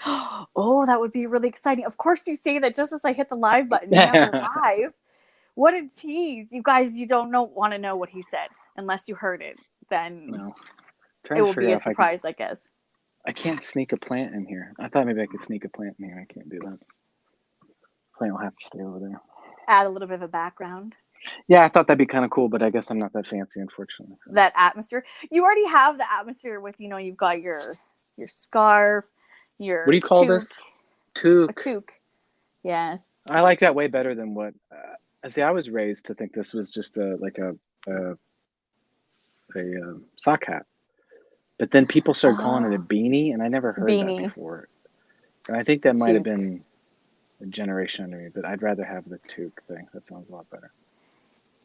Oh, that would be really exciting. Of course, you say that just as I hit the live button. And now we're live. What a tease. You guys, you don't want to know what he said unless you heard it. Then No. it Trying to will figure be a out if I can. surprise, I guess. I can't sneak a plant in here. I thought maybe I could sneak a plant in here. I can't do that. Plant will have to stay over there. Add a little bit of a background. Yeah, I thought that'd be kind of cool, but I guess I'm not that fancy, unfortunately. So. That atmosphere. You already have the atmosphere with, you've got your scarf, your What do you call toque. this? Toque. A toque. Yes. I like that way better than what. See, I was raised to think this was just a sock hat, but then people started calling it a beanie, and I never heard that before. And I think that might have been a generation under me, but I'd rather have the toque thing. That sounds a lot better.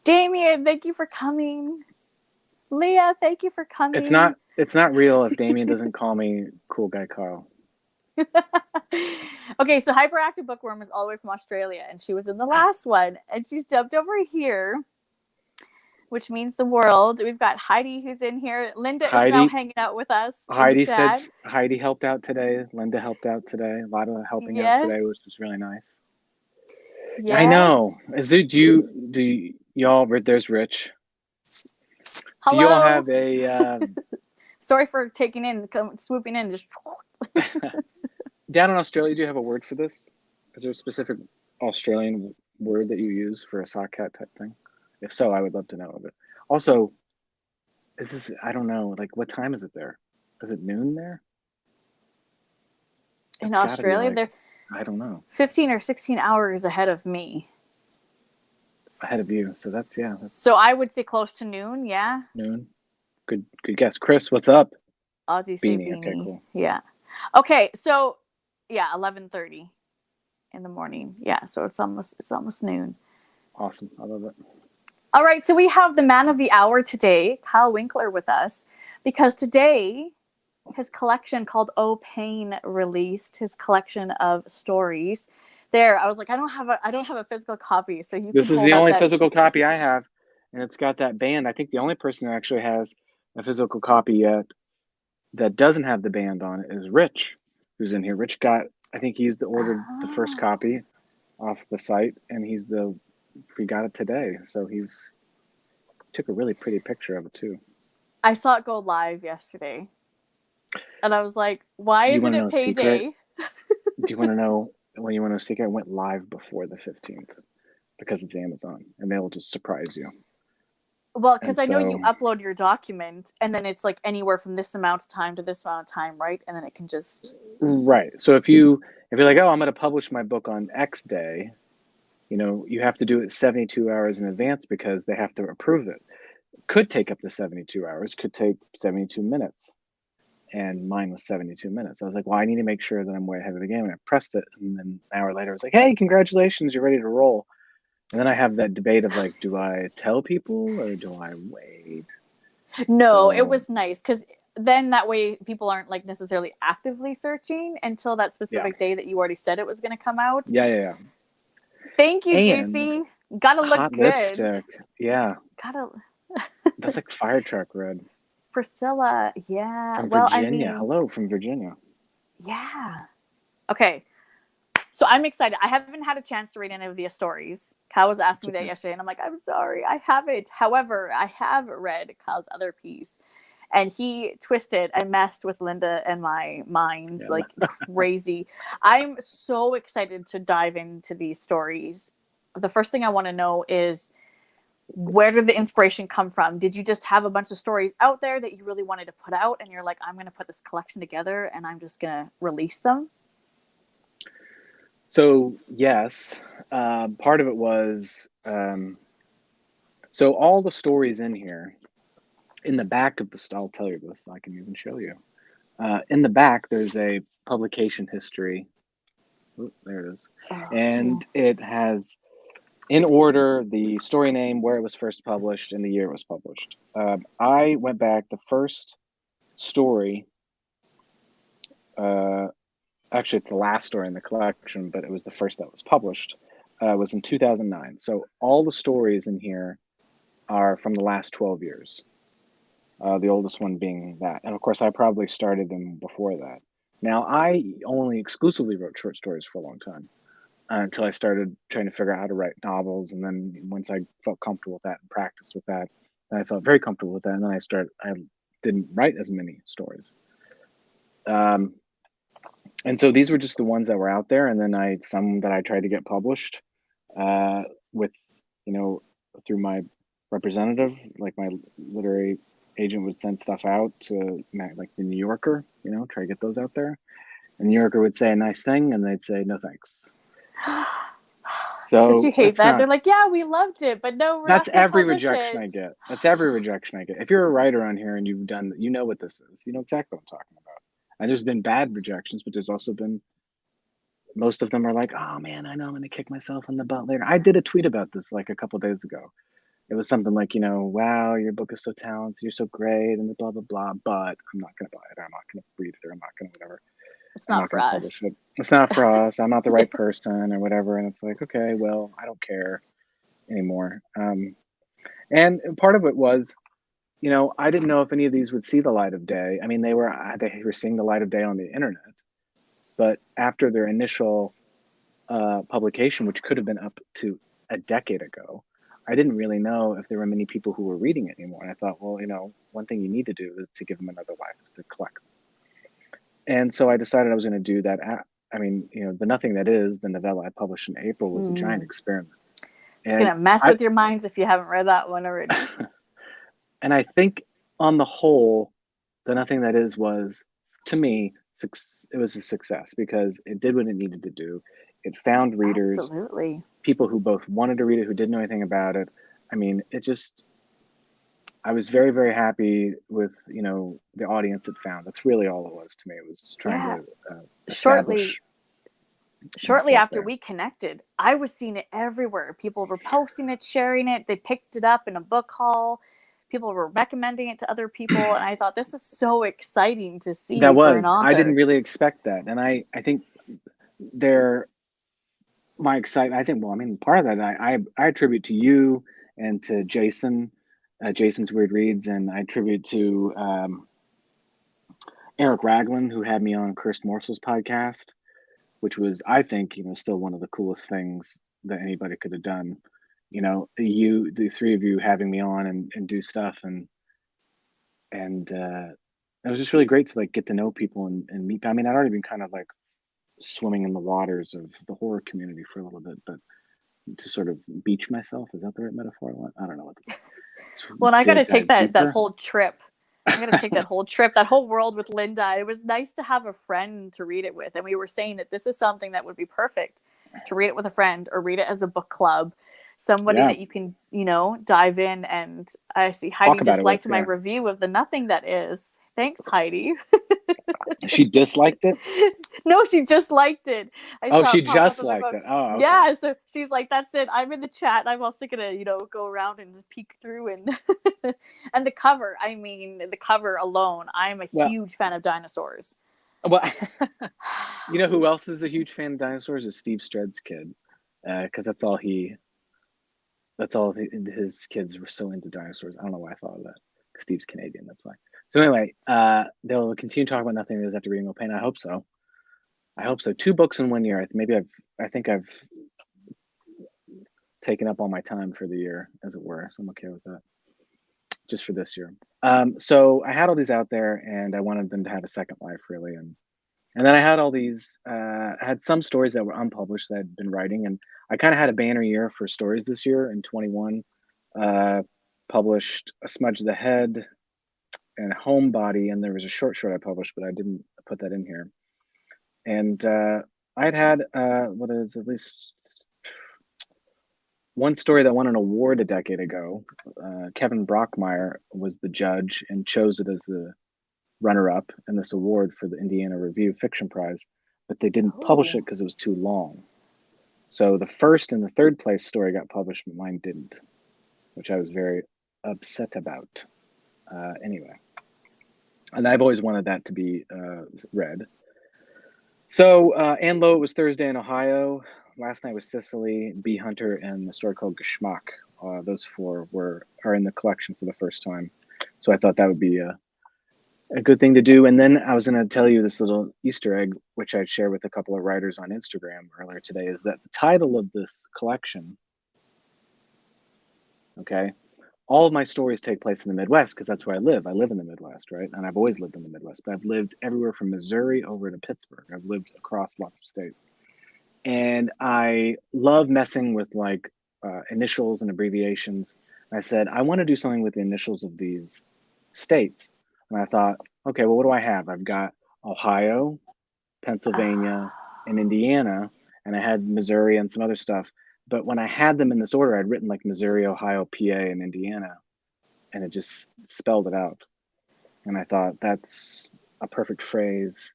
Damien, thank you for coming. Leah, thank you for coming. It's not real if Damien doesn't call me Cool Guy Carl. Okay, so Hyperactive Bookworm is all the way from Australia, and she was in the last one, and she's jumped over here, which means the world. We've got Heidi who's in here. Linda is now hanging out with us. Heidi said Heidi helped out today. Linda helped out today. A lot of helping out today, which was really nice. Yes. I know. Do y'all? There's Rich. Hello. Do y'all have a? Sorry for swooping in. Just down in Australia, do you have a word for this? Is there a specific Australian word that you use for a sock hat type thing? If so, I would love to know of it. Also, I don't know, like what time is it there? Is it noon there? In Australia, they're I don't know. 15 or 16 hours ahead of me. Ahead of you. So that's so I would say close to noon, yeah. Noon. Good guess. Chris, what's up? Aussie beanie. Okay, cool. Yeah. Okay, so 11:30 in the morning. Yeah, so it's almost noon. Awesome. I love it. All right, so we have the man of the hour today, Kyle Winkler, with us, because today his collection called Oh Pain released his collection of stories. There, I was like, I don't have a physical copy, so you. This is the only physical copy I have, and it's got that band. I think the only person who actually has a physical copy yet that doesn't have the band on it is Rich, who's in here. Rich I think he ordered the first copy off the site, and we got it today. So took a really pretty picture of it too. I saw it go live yesterday, and I was like, "Why isn't it payday?" Do you want to know when you want to know a secret? It went live before the 15th because it's Amazon, and they'll just surprise you. Well, because I know you upload your document, and then it's like anywhere from this amount of time to this amount of time, right? And then it can just right. So if you're like, oh, I'm going to publish my book on X day, you have to do it 72 hours in advance because they have to approve it. Could take up to 72 hours. Could take 72 minutes, and mine was 72 minutes. I was like, well, I need to make sure that I'm way ahead of the game, and I pressed it, and then an hour later, I was like, hey, congratulations, you're ready to roll. And then I have that debate of like, do I tell people or do I wait? No, it was nice because then that way people aren't like necessarily actively searching until that specific day that you already said it was going to come out. Yeah. Thank you, JC. Gotta look good. Lipstick. Yeah. That's like fire truck red. Priscilla, yeah. From Virginia. Hello from Virginia. Yeah. Okay. So I'm excited. I haven't had a chance to read any of the stories. Kyle was asking me that yesterday, and I'm like, I'm sorry, I haven't. However, I have read Kyle's other piece, and he twisted and messed with Linda and my minds like crazy. I'm so excited to dive into these stories. The first thing I want to know is, where did the inspiration come from? Did you just have a bunch of stories out there that you really wanted to put out, and you're like, I'm going to put this collection together, and I'm just going to release them? So yes, part of it was, so all the stories in here, in the back of I'll tell you this, I can even show you. In the back, there's a publication history. Ooh, there it is. And it has, in order, the story name, where it was first published, and the year it was published. I went back, the first story, actually, it's the last story in the collection, but it was the first that was published, was in 2009. So all the stories in here are from the last 12 years, the oldest one being that. And of course, I probably started them before that. Now, I only exclusively wrote short stories for a long time until I started trying to figure out how to write novels. And then once I felt comfortable with that and practiced with that, then I felt very comfortable with that. And then I didn't write as many stories. And so these were just the ones that were out there. And then some that I tried to get published with, through my representative, like my literary agent would send stuff out to like the New Yorker, try to get those out there. And the New Yorker would say a nice thing and they'd say, no, thanks. So don't you hate that? They're like, yeah, we loved it, but no, we're that's not gonna every publish rejection it. I get. That's every rejection I get. If you're a writer on here and you've done, you know what this is. You know exactly what I'm talking about. And there's been bad rejections, but there's also been, most of them are like, oh man, I know I'm going to kick myself in the butt later. I did a tweet about this like a couple of days ago. It was something like, wow, your book is so talented, you're so great, and blah, blah, blah, but I'm not going to buy it, or I'm not going to read it, or I'm not going to whatever. It's not for us. It's not for us. I'm not the right person or whatever. And it's like, okay, well, I don't care anymore. And part of it was, I didn't know if any of these would see the light of day. I mean, they were seeing the light of day on the internet, but after their initial publication, which could have been up to a decade ago, I didn't really know if there were many people who were reading it anymore. And I thought, well, one thing you need to do is to give them another life, is to collect them. And so I decided I was going to do that. The Nothing That Is, the novella I published in April, was a giant experiment. It's going to mess with your minds if you haven't read that one already. And I think on the whole, the Nothing That Is was, to me, it was a success because it did what it needed to do. It found readers, absolutely, people who both wanted to read it, who didn't know anything about it. I mean, I was very, very happy with, the audience it found. That's really all it was to me. It was just trying to establish. Shortly after we connected, I was seeing it everywhere. People were posting it, sharing it. They picked it up in a book haul. People were recommending it to other people. And I thought, this is so exciting to see for an author. I didn't really expect that. And I think my excitement, part of that I attribute to you and to Jason, Jason's Weird Reads, and I attribute to Eric Ragland, who had me on Cursed Morsels podcast, which was, I think, still one of the coolest things that anybody could have done. The three of you having me on and do stuff, and it was just really great to like get to know people and meet. I mean, I'd already been kind of like swimming in the waters of the horror community for a little bit, but to sort of beach myself, is that the right metaphor? I don't know what. Well, and I got to take that whole trip. I got to take that whole trip, that whole world with Linda. It was nice to have a friend to read it with. And we were saying that this is something that would be perfect to read it with a friend or read it as a book club. Somebody that you can, dive in. And I see Heidi disliked my review of The Nothing That Is. Thanks, Heidi. She disliked it? No, she just liked it. She just liked it. Oh, okay. Yeah. So she's like, that's it. I'm in the chat. I'm also going to, go around and peek through and and the cover. I mean, the cover alone. I'm a huge fan of dinosaurs. Well, you know who else is a huge fan of dinosaurs? Is Steve Stredd's kid. Because that's all his kids were so into dinosaurs. I don't know why I thought of that. Steve's Canadian, that's why. So anyway, they'll continue talking about Nothing That Is after reading Pain. I hope so. 2 books in 1 year. I think I've taken up all my time for the year, as it were. So I'm okay with that. Just for this year. So I had all these out there, and I wanted them to have a second life, really. And then I had all these. I had some stories that were unpublished that I'd been writing, and I kind of had a banner year for stories this year in 21. Published A Smudge of the Head and Homebody, and there was a short I published, but I didn't put that in here. And I'd had at least one story that won an award a decade ago. Kevin Brockmeyer was the judge and chose it as the runner-up in this award for the Indiana Review Fiction Prize, but they didn't publish it because it was too long. So the first and the third place story got published, but mine didn't, which I was very upset about. Anyway, and I've always wanted that to be read. So Anne Lowe was Thursday in Ohio. Last night was Sicily, Bee Hunter, and the story called Geschmack. Those 4 are in the collection for the first time. So I thought that would be a good thing to do. And then I was going to tell you this little Easter egg, which I'd share with a couple of writers on Instagram earlier today, is that the title of this collection, okay, all of my stories take place in the Midwest because that's where I live. I live in the Midwest, right? And I've always lived in the Midwest, but I've lived everywhere from Missouri over to Pittsburgh. I've lived across lots of states. And I love messing with like initials and abbreviations. I said, I want to do something with the initials of these states. And I thought, okay, well, what do I have? I've got Ohio, Pennsylvania, and Indiana. And I had Missouri and some other stuff. But when I had them in this order, I'd written like Missouri, Ohio, PA, and Indiana. And it just spelled it out. And I thought, that's a perfect phrase.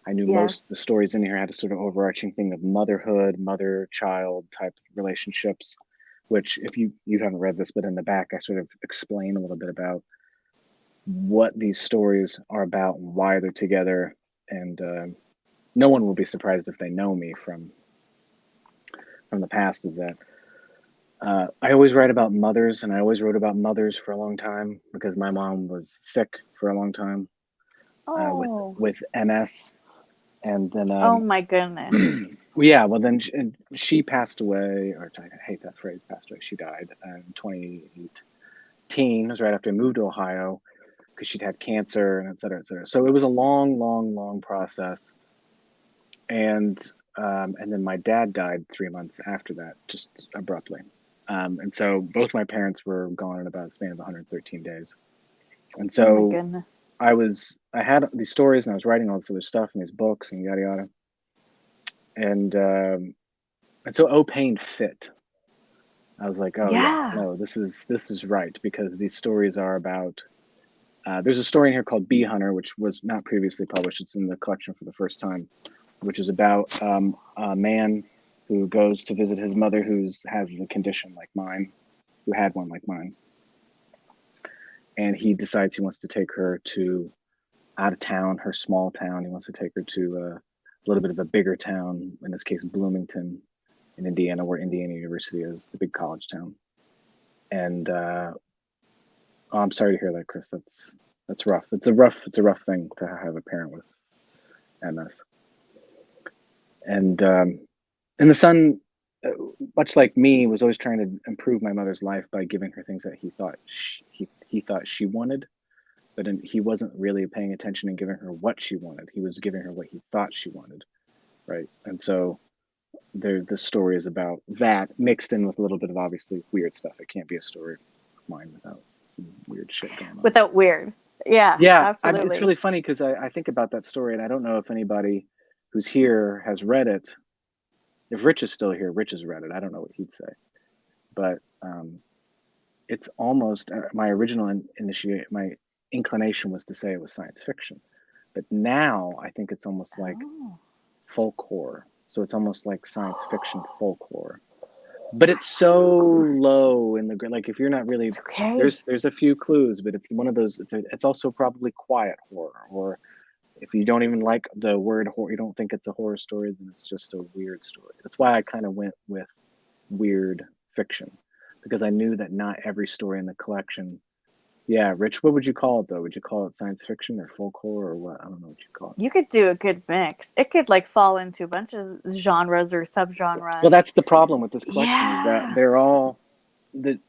I knew most of the stories in here had a sort of overarching thing of motherhood, mother-child type relationships, which if you haven't read this, but in the back, I sort of explain a little bit about what these stories are about and why they're together. And no one will be surprised if they know me from the past, is that I always write about mothers, and I always wrote about mothers for a long time because my mom was sick for a long time with MS. And then, oh my goodness. yeah, well, then she passed away, or I hate that phrase, passed away. She died in 2018. It was right after I moved to Ohio because she'd had cancer and et cetera, et cetera. So it was a long, long, long process. And then my dad died 3 months after that, just abruptly. And so both my parents were gone in about a span of 113 days. And so oh my goodness. I had these stories and I was writing all this other stuff and these books and yada yada. And so O Pain fit. I was like, oh yeah, no, this is right, because these stories are about there's a story in here called Bee Hunter, which was not previously published. It's in the collection for the first time, which is about a man who goes to visit his mother who has a condition like mine, who had one like mine. And he decides he wants to take her to out of town, her small town. He wants to take her to a little bit of a bigger town, in this case, Bloomington in Indiana, where Indiana University is, the big college town. And I'm sorry to hear that, Chris. That's rough. It's a rough thing to have a parent with MS. And the son, much like me, was always trying to improve my mother's life by giving her things that he thought he thought she wanted, but he wasn't really paying attention and giving her what she wanted. He was giving her what he thought she wanted, right? And so the story is about that mixed in with a little bit of obviously weird stuff. It can't be a story of mine without some weird shit going on. Without weird. Yeah, absolutely. It's really funny because I think about that story, and I don't know if anybody who's here has read it. If Rich is still here, Rich has read it. I don't know what he'd say, but it's almost my original my inclination was to say it was science fiction, but now I think it's almost like folk horror. So it's almost like science fiction folk horror, but it's so low in the like if you're not really there's a few clues, but it's one of those. It's also probably quiet horror, or if you don't even like the word horror, you don't think it's a horror story, then it's just a weird story. That's why I kind of went with weird fiction, because I knew that not every story in the collection. Yeah, Rich, what would you call it though? Would you call it science fiction or folk horror or what? I don't know what you call it. You could do a good mix. It could like fall into a bunch of genres or subgenres. Well, that's the problem with this collection is that they're all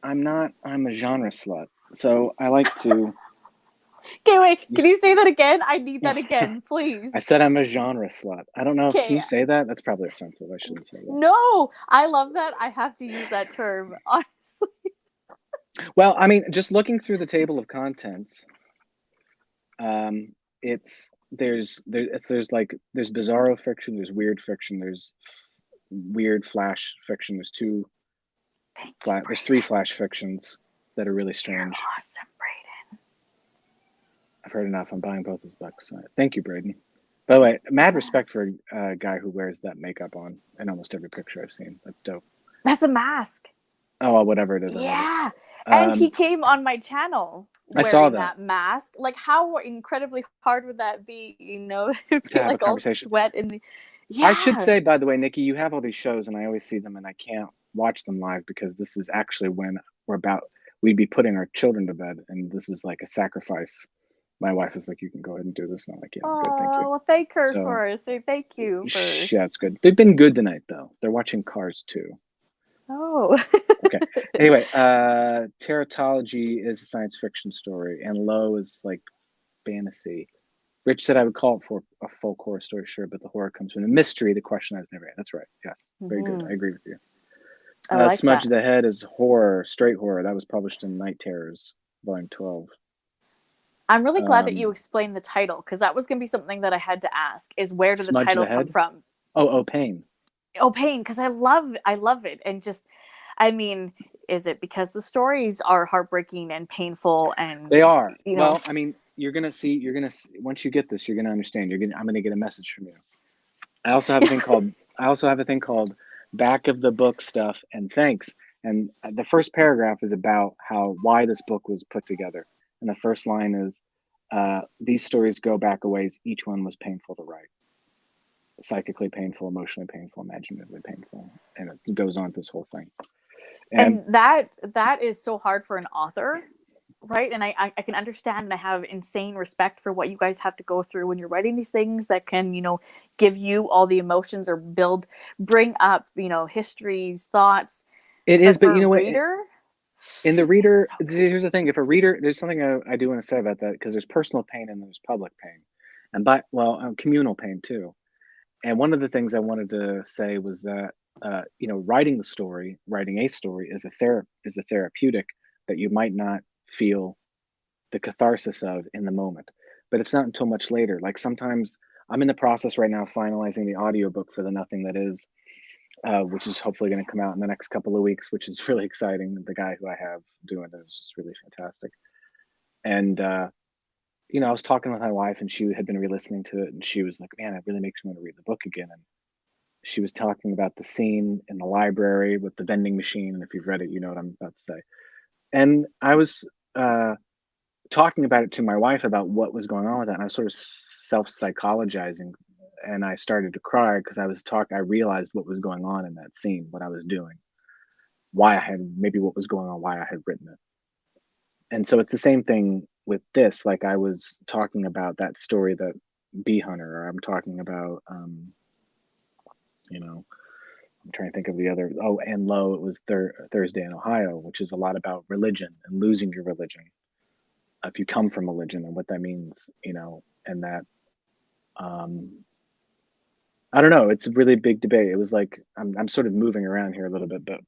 I'm a genre slut. So I like to Okay, wait. Can you say that again? I need that again, please. I said I'm a genre slut. I don't know. Can you say that? That's probably offensive. I shouldn't say that. No, I love that. I have to use that term, honestly. Well, I mean, just looking through the table of contents, there's bizarro fiction, there's weird fiction, there's weird flash fiction. There's there's 3 flash fictions that are really strange. You're awesome, Brayden. I've heard enough. I'm buying both his books. Thank you, Braden. By the way, mad respect for a guy who wears that makeup on in almost every picture I've seen. That's dope. That's a mask. Oh, well, whatever it is. Yeah. And he came on my channel wearing I saw that mask. Like, how incredibly hard would that be, to be like all sweat in the... Yeah. I should say, by the way, Nikki, you have all these shows and I always see them and I can't watch them live because this is actually when we'd be putting our children to bed, and this is like a sacrifice My wife is like, you can go ahead and do this. And I'm like, yeah, I'm good, thank you. Oh, well, thank her So for us. Say thank you for. yeah, it's good. They've been good tonight though. They're watching Cars 2. Oh. Okay. Anyway, Teratology is a science fiction story, and Low is like fantasy. Rich said I would call it for a folk horror story, sure, but the horror comes from the mystery, the question I was never. That's right. Yes, very good. I agree with you. I like Smudge that. the Head is horror, straight horror. That was published in Night Terrors, Volume 12. I'm really glad that you explained the title, because that was going to be something that I had to ask, is where did the Smudge title the come Head? from? Oh, Pain. Oh, Pain, because I love it. And just, I mean, is it because the stories are heartbreaking and painful and, They are. you know. Well, I mean, you're gonna see, once you get this, you're gonna understand. I'm gonna get a message from you. I also have a thing called back of the book stuff and thanks. And the first paragraph is about why this book was put together. And the first line is, these stories go back a ways. Each one was painful to write. Psychically painful, emotionally painful, imaginatively painful. And it goes on this whole thing. And that is so hard for an author, right? And I can understand, and I have insane respect for what you guys have to go through when you're writing these things that can, give you all the emotions or bring up, histories, thoughts. It is, but you know what? Reader, In the reader, so here's the thing. If a reader, there's something I do want to say about that, because there's personal pain and there's public pain, and communal pain too. And one of the things I wanted to say was that writing a story is a therapeutic that you might not feel the catharsis of in the moment, but it's not until much later. Like sometimes I'm in the process right now of finalizing the audiobook for The Nothing That Is, which is hopefully going to come out in the next couple of weeks, which is really exciting. The guy who I have doing it is just really fantastic. And I was talking with my wife, and she had been re-listening to it, and she was like, "Man, it really makes me want to read the book again." And she was talking about the scene in the library with the vending machine, and if you've read it, you know what I'm about to say. And I was talking about it to my wife about what was going on with that, and I was sort of self-psychologizing, and I started to cry because I realized what was going on in that scene, what I was doing, what was going on, why I had written it. And so it's the same thing with this. Like I was talking about that story, that Bee Hunter, or I'm talking about I'm trying to think of the other. Oh, and Low, it was Thursday in Ohio, which is a lot about religion and losing your religion if you come from religion, and what that means, and that I don't know. It's a really big debate. It was like I'm sort of moving around here a little bit, but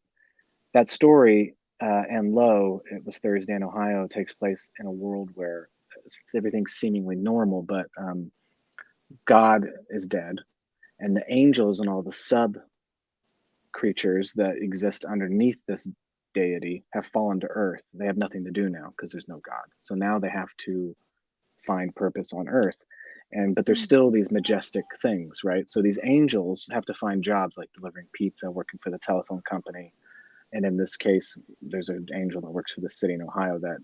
that story, and Low, it was Thursday in Ohio, takes place in a world where everything's seemingly normal, but God is dead, and the angels and all the sub creatures that exist underneath this deity have fallen to earth. They have nothing to do now because there's no God. So now they have to find purpose on earth. But there's still these majestic things, right? So these angels have to find jobs like delivering pizza, working for the telephone company. And in this case, there's an angel that works for the city in Ohio that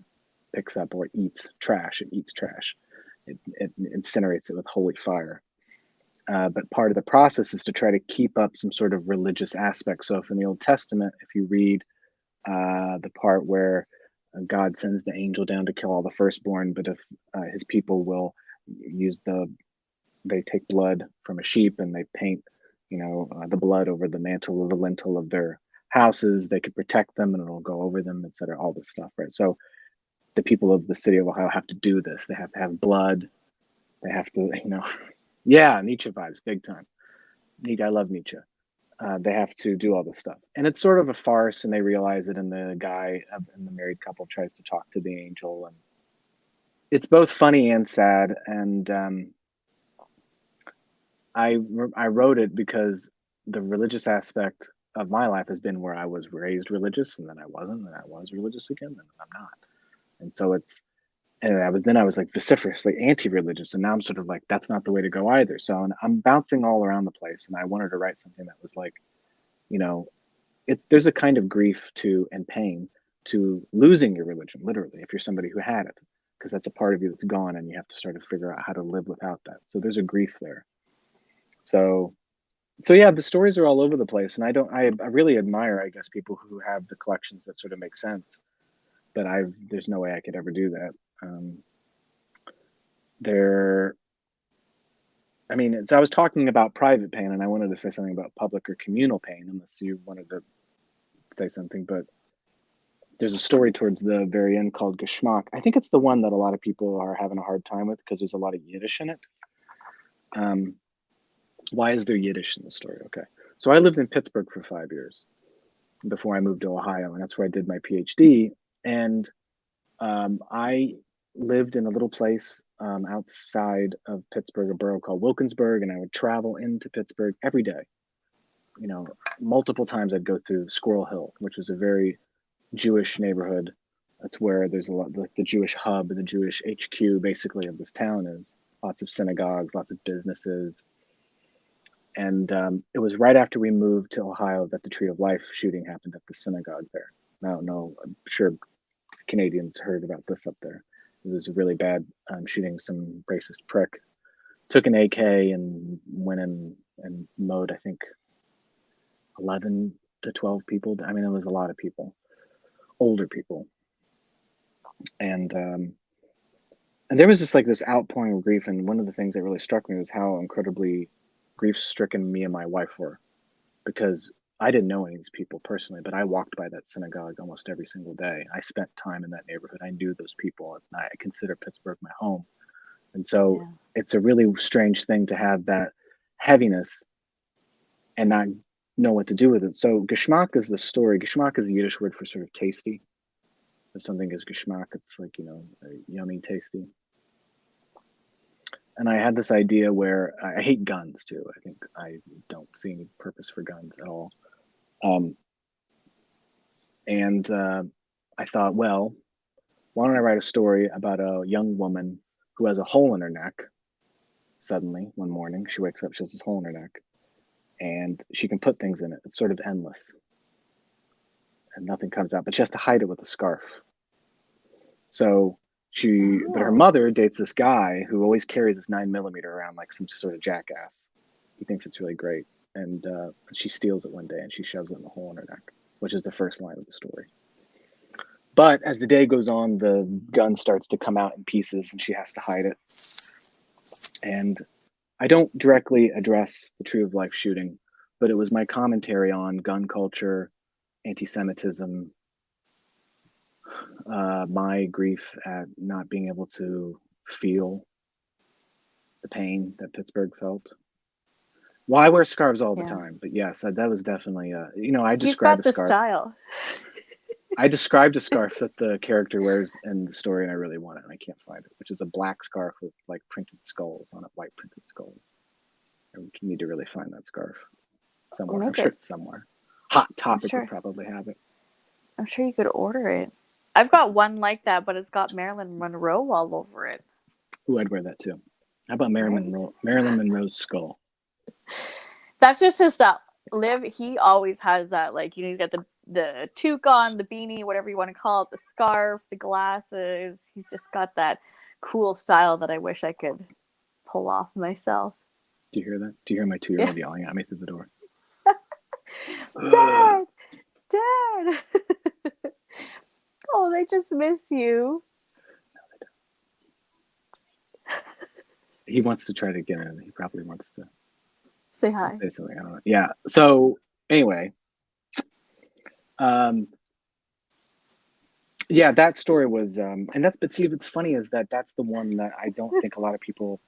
picks up or eats trash. It eats trash. It incinerates it with holy fire. But part of the process is to try to keep up some sort of religious aspect. So if in the Old Testament, if you read the part where God sends the angel down to kill all the firstborn, but if his people will they take blood from a sheep and they paint, the blood over the mantle or the lintel of their houses, they could protect them and it'll go over them, etc. All this stuff, right? So the people of the city of Ohio have to do this. They have to have blood. They have to, yeah, Nietzsche vibes, big time. I love Nietzsche. They have to do all this stuff, and it's sort of a farce, and they realize it. And the guy and the married couple tries to talk to the angel, and it's both funny and sad. And I wrote it because the religious aspect of my life has been where I was raised religious, and then I wasn't, and I was religious again, and I'm not. And so I was like vociferously anti-religious, and now I'm sort of like, that's not the way to go either. So I'm bouncing all around the place, and I wanted to write something that was like, there's a kind of grief and pain to losing your religion, literally, if you're somebody who had it, because that's a part of you that's gone, and you have to sort of figure out how to live without that. So there's a grief there. So yeah, the stories are all over the place, and I really admire, I guess, people who have the collections that sort of make sense. But there's no way I could ever do that. there, I mean, so I was talking about private pain, and I wanted to say something about public or communal pain, unless you wanted to say something. But there's a story towards the very end called Geschmack. I think it's the one that a lot of people are having a hard time with because there's a lot of Yiddish in it. Why is there Yiddish in the story? Okay. So I lived in Pittsburgh for 5 years before I moved to Ohio, and that's where I did my PhD. And I lived in a little place outside of Pittsburgh, a borough called Wilkinsburg, and I would travel into Pittsburgh every day. You know, multiple times I'd go through Squirrel Hill, which was a very Jewish neighborhood. That's where there's a lot, like the Jewish hub, the Jewish HQ, basically, of this town is. Lots of synagogues, lots of businesses. And it was right after we moved to Ohio that the Tree of Life shooting happened at the synagogue there. I don't know, I'm sure Canadians heard about this up there. It was a really bad shooting. Some racist prick took an AK and went in and mowed, I think, 11 to 12 people. I mean, it was a lot of people, older people. And there was just like this outpouring of grief. And one of the things that really struck me was how incredibly grief-stricken me and my wife were, because I didn't know any of these people personally, but I walked by that synagogue almost every single day. I spent time in that neighborhood. I knew those people. And I consider Pittsburgh my home. And so it's a really strange thing to have that heaviness and not know what to do with it. So Geschmack is the story. Geschmack is a Yiddish word for sort of tasty. If something is Geschmack, it's like, you know, yummy, tasty. And I had this idea where I hate guns too. I think I don't see any purpose for guns at all. And I thought, well, why don't I write a story about a young woman who has a hole in her neck? Suddenly, one morning, she wakes up, she has this hole in her neck, and she can put things in it. It's sort of endless. And nothing comes out, but she has to hide it with a scarf. So but her mother dates this guy who always carries this 9mm around like some sort of jackass. He thinks it's really great. And she steals it one day and she shoves it in the hole in her neck, which is the first line of the story. But as the day goes on, the gun starts to come out in pieces and she has to hide it. And I don't directly address the Tree of Life shooting, but it was my commentary on gun culture, anti-Semitism, my grief at not being able to feel the pain that Pittsburgh felt. Well, I wear scarves all the time, but yes, that was definitely you know, I described a scarf. Style. I described a scarf that the character wears in the story, and I really want it, and I can't find it, which is a black scarf with like printed skulls on it, white printed skulls. I need to really find that scarf somewhere. I'm sure it's somewhere. Hot Topic would probably have it. I'm sure you could order it. I've got one like that, but it's got Marilyn Monroe all over it. Ooh, I'd wear that too. How about Marilyn Monroe's skull? That's just his style. Liv, he always has that, like, you know, he's got the toque on, the beanie, whatever you want to call it, the scarf, the glasses. He's just got that cool style that I wish I could pull off myself. Do you hear that? Do you hear my 2-year-old yelling at me through the door? Dad! Dad! Oh, they just miss you. No, they don't. He wants to try to get in. He probably wants to say hi. Say something. I don't know. Yeah. So anyway, yeah, that story was, and but see, what's funny is that's the one that I don't think a lot of people.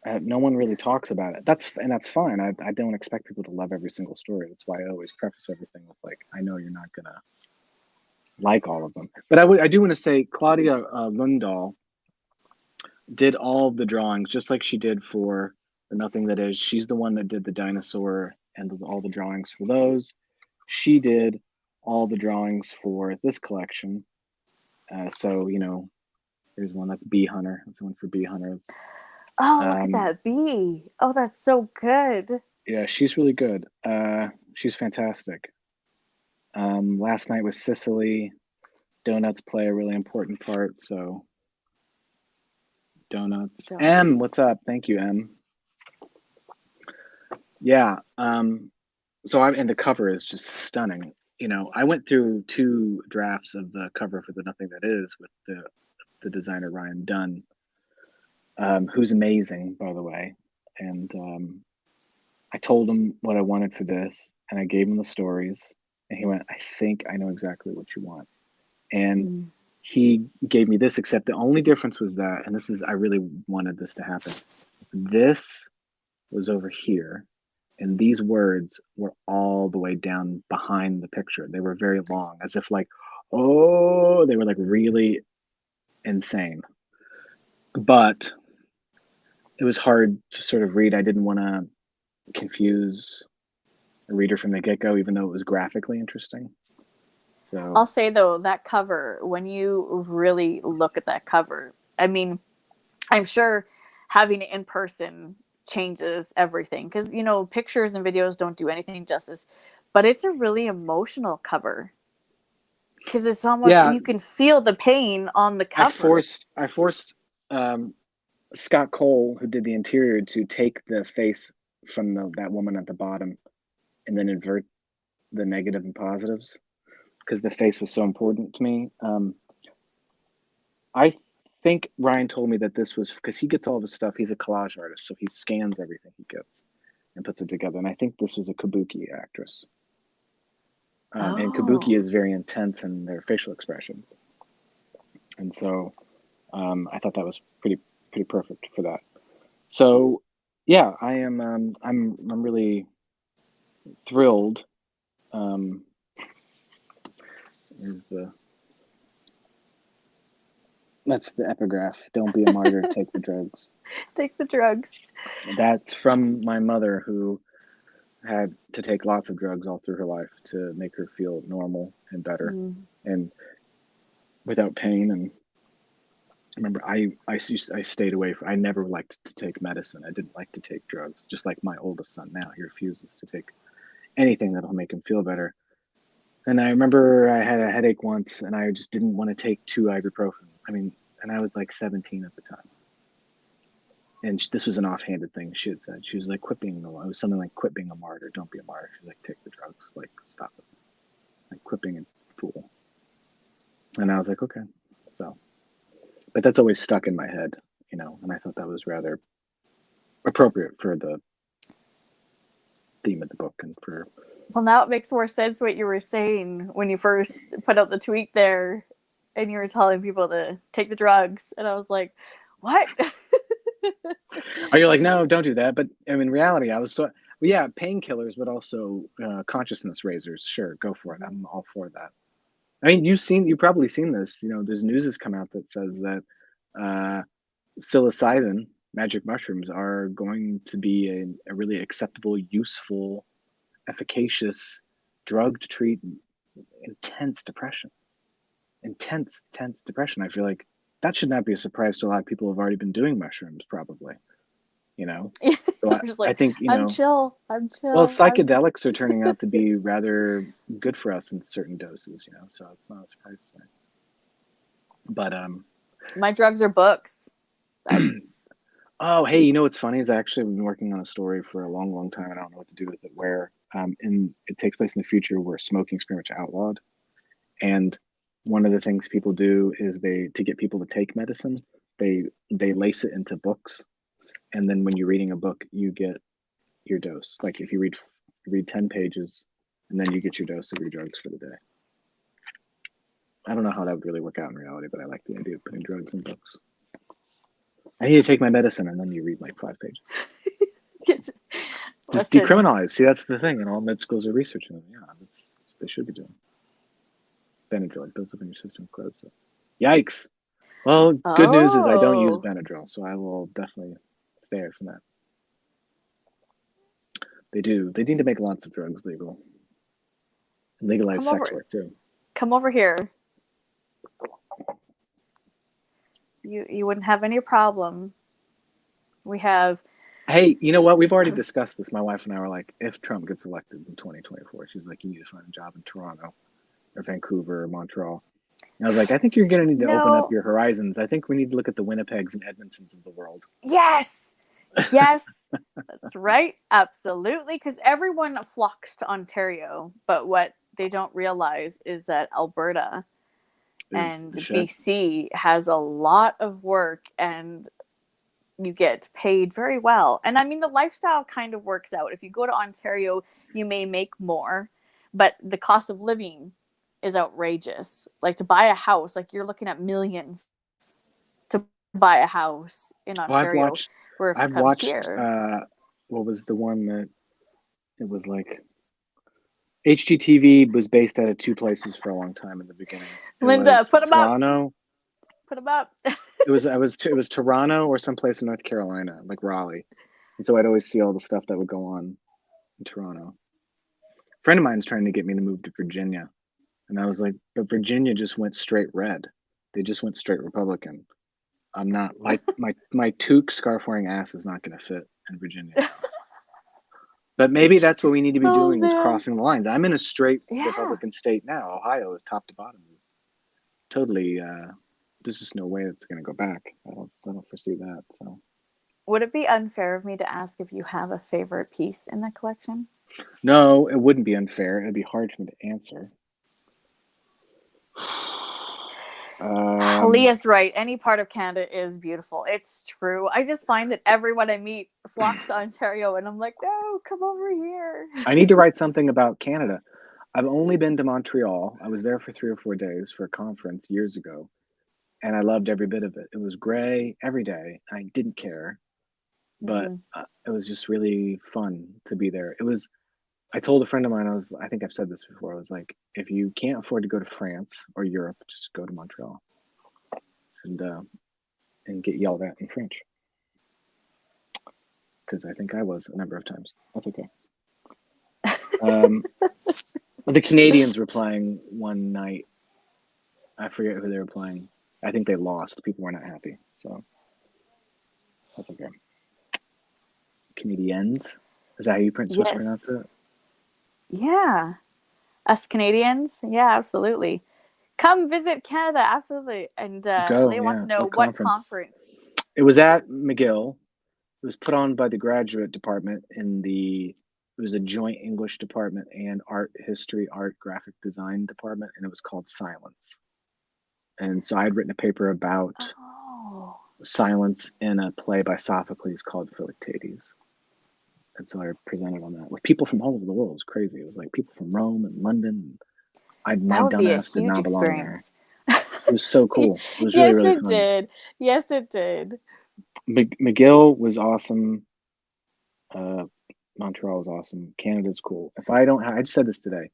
No one really talks about it. That's fine. I don't expect people to love every single story. That's why I always preface everything with like, I know you're not gonna like all of them. But I do want to say Claudia Lundahl did all the drawings, just like she did for The Nothing That Is. She's the one that did the dinosaur and all the drawings for those. She did all the drawings for this collection. So, you know, here's one that's Bee Hunter. That's the one for Bee Hunter. Oh, look at that bee. Oh, that's so good. Yeah, she's really good. She's fantastic. Last Night with Sicily. Donuts play a really important part. So, Donuts. M, what's up? Thank you, M. Yeah. So and the cover is just stunning. You know, I went through 2 drafts of the cover for The Nothing That Is with the designer Ryan Dunn. who's amazing, by the way. And I told him what I wanted for this, and I gave him the stories, and he went, "I think I know exactly what you want." And Mm. he gave me this, except the only difference was that, and this is, I really wanted this to happen. This was over here, and these words were all the way down behind the picture. They were very long, as if like, oh, they were like really insane. But it was hard to sort of read. I didn't want to confuse a reader from the get-go, even though it was graphically interesting. So I'll say though, that cover, when you really look at that cover, I mean, I'm sure having it in person changes everything, because pictures and videos don't do anything justice, but it's a really emotional cover, because it's almost, yeah, you can feel the pain on the cover. I forced um, Scott Cole, who did the interior, to take the face from that woman at the bottom and then invert the negative and positives, because the face was so important to me. I think Ryan told me that this was because he gets all of his stuff. He's a collage artist, so he scans everything he gets and puts it together. And I think this was a kabuki actress. And kabuki Oh, is very intense in their facial expressions, and so I thought that was pretty perfect for that. So yeah, I am. I'm really thrilled. Um, here's that's the epigraph. Don't be a martyr. Take the drugs. take the drugs. That's from my mother, who had to take lots of drugs all through her life to make her feel normal and better Mm. and without pain. And I remember I stayed away from, I never liked to take medicine. I didn't like to take drugs, just like my oldest son now. He refuses to take anything that'll make him feel better. And I remember I had a headache once and I just didn't want to take 2 ibuprofen. I mean, and I was like 17 at the time. And this was an offhanded thing she had said. She was like, quit being, it was something like, quit being a martyr. Don't be a martyr. She's like, take the drugs. Like, stop it. Like, quit being a fool. And I was like, okay. So, but that's always stuck in my head, and I thought that was rather appropriate for the theme of the book and for. Well, now it makes more sense what you were saying when you first put out the tweet there, and you were telling people to take the drugs, and I was like, what? Oh, you're like, no, don't do that. But I mean, in reality, I was so, well, yeah, painkillers, but also consciousness raisers. Sure, go for it. I'm all for that. I mean, you've probably seen this. There's news has come out that says that psilocybin, magic mushrooms, are going to be a really acceptable, useful, efficacious drug to treat intense depression. Intense, tense depression. I feel like that should not be a surprise to a lot of people who've already been doing mushrooms, probably. So I'm just I like, think, I'm chill. well, I'm psychedelics are turning out to be rather good for us in certain doses, so it's not a surprise to me. But my drugs are books. That's oh, hey, what's funny is I actually have been working on a story for a long, long time. I don't know what to do with it. Where it takes place in the future where smoking's pretty much outlawed, and one of the things people do is to get people to take medicine, they lace it into books, and then when you're reading a book, you get your dose. Like if you read 10 pages, and then you get your dose of your drugs for the day. I don't know how that would really work out in reality, but I like the idea of putting drugs in books. I need to take my medicine, and then you read like 5 pages. Just listen. decriminalize. See, that's the thing, and all med schools are researching it. Yeah, that's what they should be doing. Benadryl, it builds up in your system, close. So. Yikes. Well, good news is I don't use Benadryl, so I will definitely stay away from that. They do. They need to make lots of drugs legal. And legalize sex work too. Come over here. You wouldn't have any problem. We have. Hey, you know what? We've already discussed this. My wife and I were like, if Trump gets elected in 2024, she's like, you need to find a job in Toronto or Vancouver or Montreal. And I was like, I think you're going to need to open up your horizons. I think we need to look at the Winnipegs and Edmontons of the world. Yes. Yes, that's right. Absolutely. Because everyone flocks to Ontario. But what they don't realize is that Alberta and BC has a lot of work and you get paid very well. And I mean, the lifestyle kind of works out. If you go to Ontario, you may make more, but the cost of living is outrageous. Like to buy a house, like you're looking at millions to buy a house in Well, Ontario. Where if you I've come watched, here, what was the one that it was like HGTV was based out of two places for a long time in the beginning. It Linda, was put them up. Toronto. Put them up. It was Toronto or someplace in North Carolina, like Raleigh. And so I'd always see all the stuff that would go on in Toronto. A friend of mine's trying to get me to move to Virginia. And I was like, but Virginia just went straight red. They just went straight Republican. I'm not my toque scarf wearing ass is not going to fit in Virginia. But maybe that's what we need to be doing is crossing the lines. I'm in a straight Republican state now. Ohio is top to bottom. Is totally. There's just no way it's going to go back. I don't foresee that. So. Would it be unfair of me to ask if you have a favorite piece in the collection? No, it wouldn't be unfair. It'd be hard for me to answer. Leah's right. Any part of Canada is beautiful. It's true. I just find that everyone I meet flocks to Ontario, and I'm like, no, come over here. I need to write something about Canada. I've only been to Montreal. I was there for 3 or 4 days for a conference years ago, and I loved every bit of it. It was gray every day. I didn't care, but it was just really fun to be there. It was. I told a friend of mine, I think I've said this before, I was like, if you can't afford to go to France or Europe, just go to Montreal and get yelled at in French. Because I think I was a number of times. That's okay. The Canadians were playing one night. I forget who they were playing. I think they lost. People were not happy. So that's okay. Canadians? Is that how you pronounce it? Yeah. Us Canadians? Yeah, absolutely. Come visit Canada, absolutely. And Leah wants to know what conference. It was at McGill. It was put on by the graduate department it was a joint English department and art history, art graphic design department, and it was called Silence. And so I'd written a paper about silence in a play by Sophocles called Philoctetes. And so I presented on that with people from all over the world. It was crazy. It was like people from Rome and London. My dumbass did not belong there. It was so cool. It was really, really fun. Did. Yes, it did. McGill was awesome. Montreal was awesome. Canada's cool. I just said this today.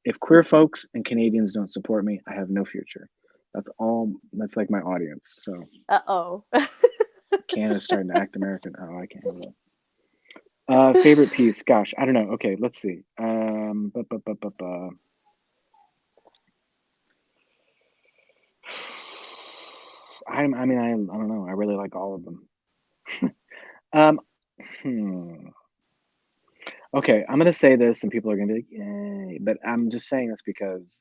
If queer folks and Canadians don't support me, I have no future. That's all. That's like my audience. So. Canada's starting to act American. Oh, I can't have that. Favorite piece? Gosh, I don't know. Okay, let's see. I don't know. I really like all of them. Okay, I'm gonna say this, and people are gonna be like, "Yay!" But I'm just saying this because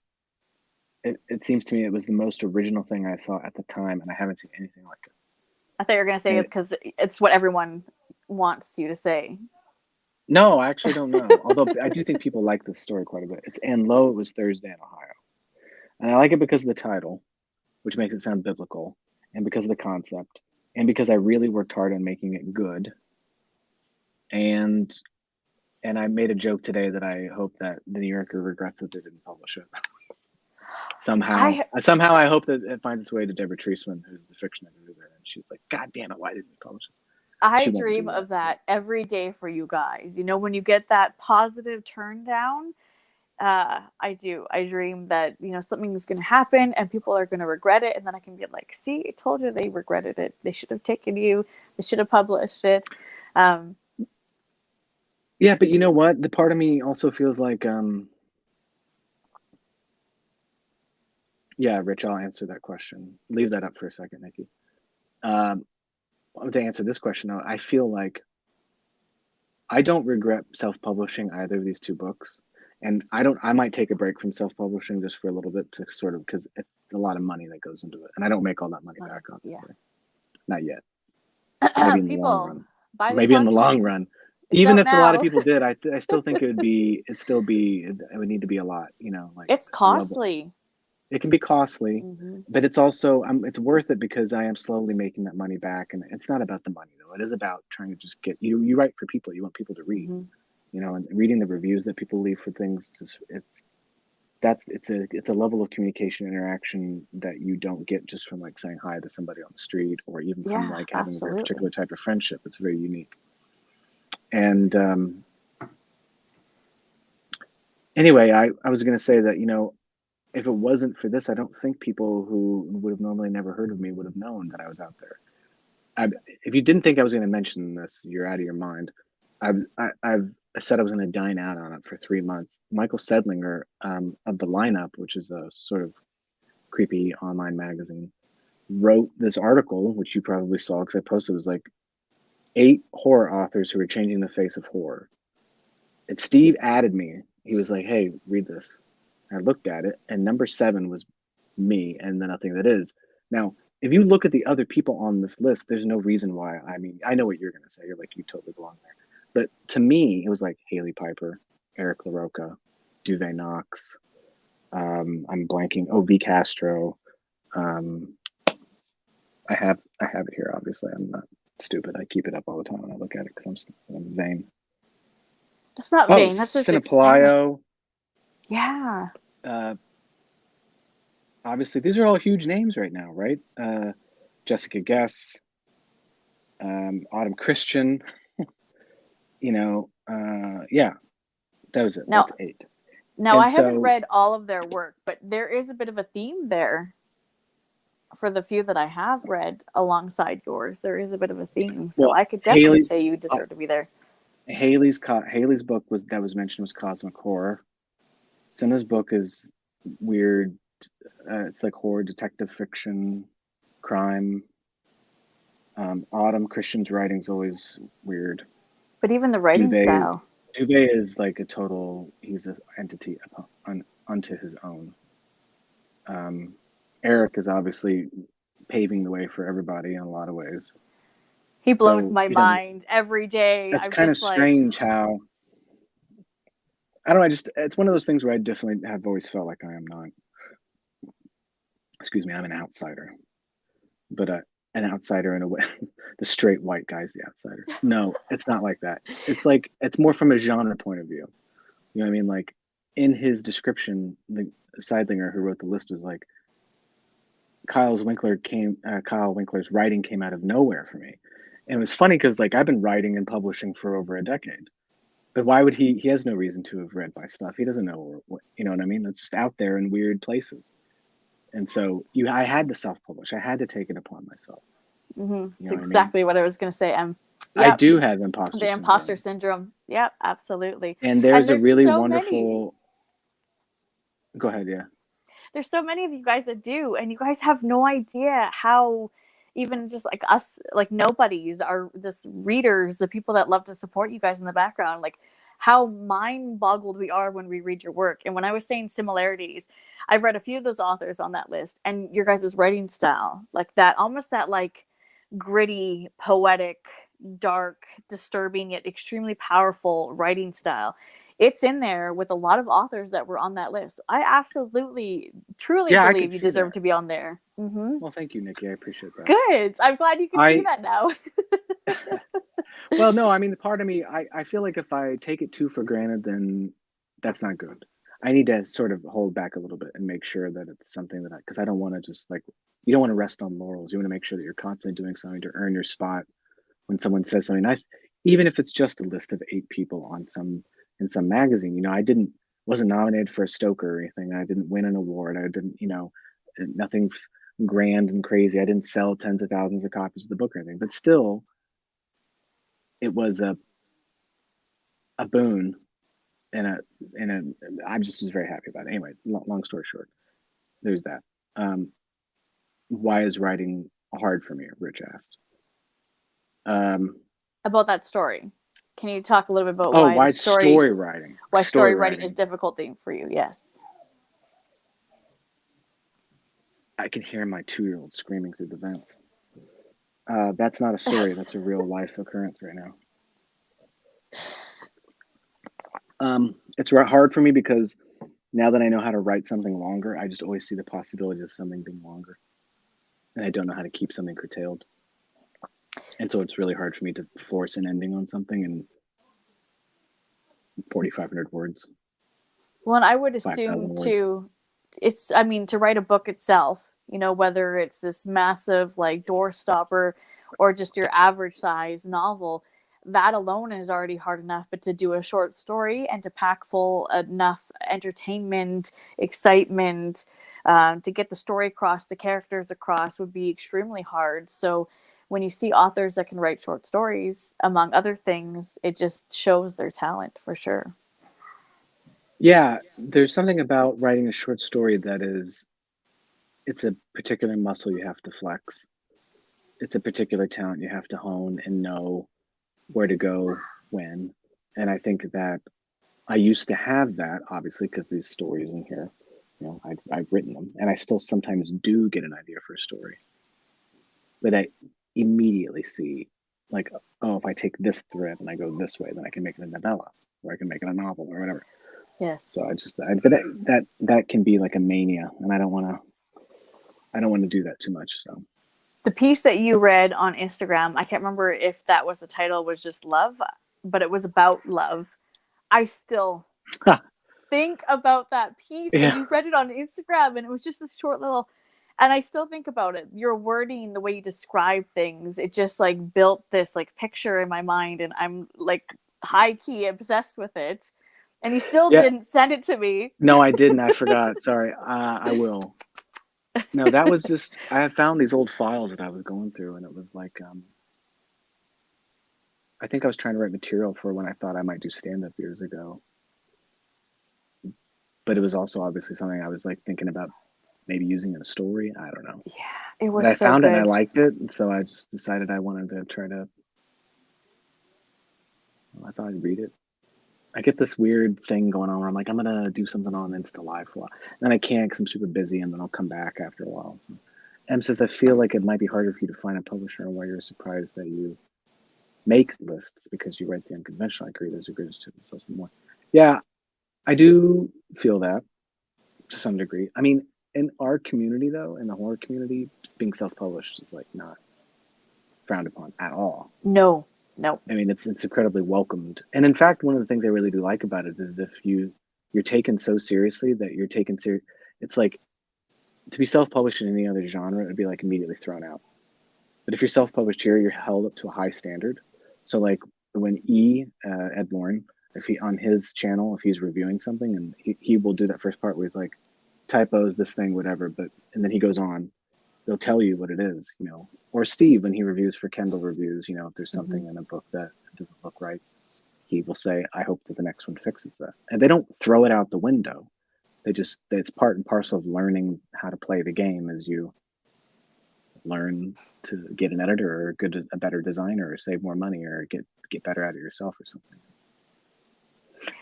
it seems to me it was the most original thing I thought at the time, and I haven't seen anything like it. I thought you were gonna say it's because it's what everyone wants you to say. No, I actually don't know. Although I do think people like this story quite a bit. It's And Lo, It Was Thursday in Ohio. And I like it because of the title, which makes it sound biblical, and because of the concept, and because I really worked hard on making it good. And I made a joke today that I hope that the New Yorker regrets that they didn't publish it. Somehow I hope that it finds its way to Deborah Treisman, who's the fiction editor, and she's like, God damn it, why didn't you publish this? I dream of that every day for you guys. You know, when you get that positive turn down, I do. I dream that, something is going to happen and people are going to regret it. And then I can be like, see, I told you they regretted it. They should have taken you. They should have published it. Yeah, but you know what? The part of me also feels like, yeah, Rich, I'll answer that question. Leave that up for a second, Nikki. To answer this question, I feel like I don't regret self-publishing either of these two books. And I might take a break from self-publishing just for a little bit to sort of, because it's a lot of money that goes into it. And I don't make all that money back, obviously. Yeah. Not yet. Maybe in the long run. Maybe in the long run. Even if a lot of people did, I still think it would need to be a lot, like it's costly. It can be costly, Hmm. but it's also it's worth it because I am slowly making that money back, and it's not about the money though. It is about trying to just get you. You write for people. You want people to read, Hmm. and reading the reviews that people leave for things. It's a level of communication interaction that you don't get just from like saying hi to somebody on the street, or even from Yeah, like having a very absolutely. particular type of friendship. It's very unique. And anyway, I was going to say that if it wasn't for this, I don't think people who would have normally never heard of me would have known that I was out there. If you didn't think I was going to mention this, you're out of your mind. I've said I was going to dine out on it for 3 months. Michael Sedlinger of The Lineup, which is a sort of creepy online magazine, wrote this article, which you probably saw because I posted. It was like 8 horror authors who are changing the face of horror. And Steve added me. He was like, "Hey, read this." I looked at it, and number 7 was me, and the nothing that is. Now, if you look at the other people on this list, there's no reason why. I mean, I know what you're gonna say. You're like, you totally belong there. But to me, it was like Haley Piper, Eric LaRocca, Duvet Knox. I'm blanking. Oh, V Castro. Um, I have it here. Obviously, I'm not stupid. I keep it up all the time when I look at it because I'm vain. That's not Oh, vain. That's just exciting. Cinepalayo. Yeah. Uh, Obviously, these are all huge names right now, right? Jessica Guess, Autumn Christian. Yeah, that was it. Now, That's 8. now And I haven't so, read all of their work, but there is a bit of a theme there for the few that I have read alongside yours. There is a bit of a theme, so well, I could definitely Haley, say you uh, deserve to be there. Haley's book was mentioned was Cosmic Horror. Cinna's book is weird. It's like horror, detective fiction, crime. Autumn Christian's writing's always weird. But even the writing Duvet is style. Duvet is like he's an entity unto his own. Eric is obviously paving the way for everybody in a lot of ways. He blows So my mind every day. that's I'm kind of just like, strange how I don't know. It's one of those things where I definitely have always felt like I am not. Excuse me, I'm an outsider, but an outsider in a way. The straight white guy's the outsider. No, it's not like that. It's like it's more from a genre point of view. You know what I mean? Like in his description, the Seidlinger who wrote the list was like, Kyle Winkler's writing came out of nowhere for me. And it was funny because like I've been writing and publishing for over a decade. But why would he has no reason to have read my stuff. He doesn't know what you know what I mean? It's just out there in weird places. And so I had to self-publish. I had to take it upon myself. You it's know what I mean? exactly what I was going to say. I Yep, do have imposter the imposter syndrome. syndrome. Yep, absolutely. And And there's a there's really so many. wonderful go ahead, yeah. There's so many of you guys that do, and you guys have no idea how even just like us, like nobodies are this readers, the people that love to support you guys in the background, like how mind boggled we are when we read your work. And when I was saying similarities, I've read a few of those authors on that list, and your guys' writing style, like that, almost that like gritty, poetic, dark, disturbing, yet extremely powerful writing style. It's in there with a lot of authors that were on that list. I absolutely, truly Yeah, I could believe you see deserve that. to be on there. Well, thank you, Nikki. I appreciate that. Good. I'm glad you can see I that now. Well, no, I mean, the part of me, I feel like if I take it too for granted, then that's not good. I need to sort of hold back a little bit and make sure that it's something because I don't want to just like, you don't want to rest on laurels. You want to make sure that you're constantly doing something to earn your spot when someone says something nice, even if it's just a list of 8 people in some magazine. Wasn't nominated for a Stoker or anything. I didn't win an award. I didn't, nothing grand and crazy. I didn't sell tens of thousands of copies of the book or anything, but still, it was a boon and I just was very happy about it. Anyway, long story short, there's that. Why is writing hard for me? Rich asked. About that story. Can you talk a little bit about Why story writing? why story writing is difficult for you? Yes. I can hear my 2-year-old screaming through the vents. That's not a story. That's a real life occurrence right now. It's hard for me because Now that I know how to write something longer, I just always see the possibility of something being longer. And I don't know how to keep something curtailed. And so it's really hard for me to force an ending on something in 4,500 words, Well, and I would 5,000 assume words. too, I mean, to write a book itself, whether it's this massive like doorstopper or just your average size novel, that alone is already hard enough. But to do a short story and to pack full enough entertainment, excitement, to get the story across, the characters across would be extremely hard. So when you see authors that can write short stories, among other things, it just shows their talent for sure. Yeah, there's something about writing a short story it's a particular muscle you have to flex. It's a particular talent you have to hone and know where to go when. And I think that I used to have that, obviously, because these stories in here, I've written them, and I still sometimes do get an idea for a story, but I immediately see, like, oh, if I take this thread and I go this way, then I can make it a novella, or I can make it a novel, or whatever. Yes. So but that can be like a mania, and I don't want to do that too much. So the piece that you read on Instagram, I can't remember if that was the title, was just love, but it was about love. I still think about that piece, yeah, and you read it on Instagram, and it was just a short little, and I still think about it. Your wording, the way you describe things, it just like built this like picture in my mind, and I'm like high key obsessed with it. And you still yeah. didn't send it to me. No, I didn't. I forgot. Sorry. I will. No, that was just I found these old files that I was going through, and it was like I think I was trying to write material for when I thought I might do stand up years ago. But it was also obviously something I was like thinking about maybe using in a story. I don't know. Yeah, it But was I so found it and I good. liked it, and so I just decided I wanted to try to. I thought I'd read it. I get this weird thing going on where I'm like, I'm gonna do something on Insta Live for a while. Then I can't because I'm super busy, and then I'll come back after a while. So, Em says, I feel like it might be harder for you to find a publisher, and why you're surprised that you make lists because you write the unconventional. I agree, there's a greater to themselves more. Yeah, I do feel that to some degree. I mean, in our community though, in the horror community, being self-published is like not frowned upon at all. No. I mean, it's incredibly welcomed. And in fact, one of the things I really do like about it is if you're taken so seriously that you're taken serious. It's like to be self-published in any other genre, it'd be like immediately thrown out. But if you're self-published here, you're held up to a high standard. So like when Ed Lauren, if he on his channel, if he's reviewing something, and he will do that first part where he's like typos, this thing, whatever, and then he goes on, they'll tell you what it is, Or Steve, when he reviews for Kindle Reviews, if there's something in a book that doesn't look right, he will say, I hope that the next one fixes that. And they don't throw it out the window. It's part and parcel of learning how to play the game as you learn to get an editor or a better designer or save more money or get better at it yourself or something.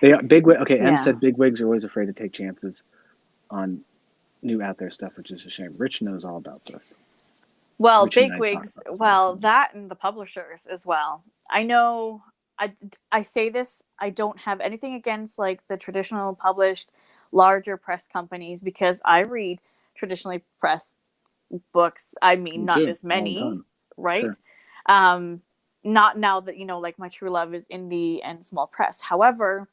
Em said big wigs are always afraid to take chances on new out there stuff, which is a shame. Rich knows all about this. Well, Rich and I bigwigs, talk about well, that and the publishers as well. I know I say this, I don't have anything against like the traditional published larger press companies because I read traditionally pressed books. I mean, Me not too, as all the many, time. right? Sure. Not now that, like my true love is indie and small press. However,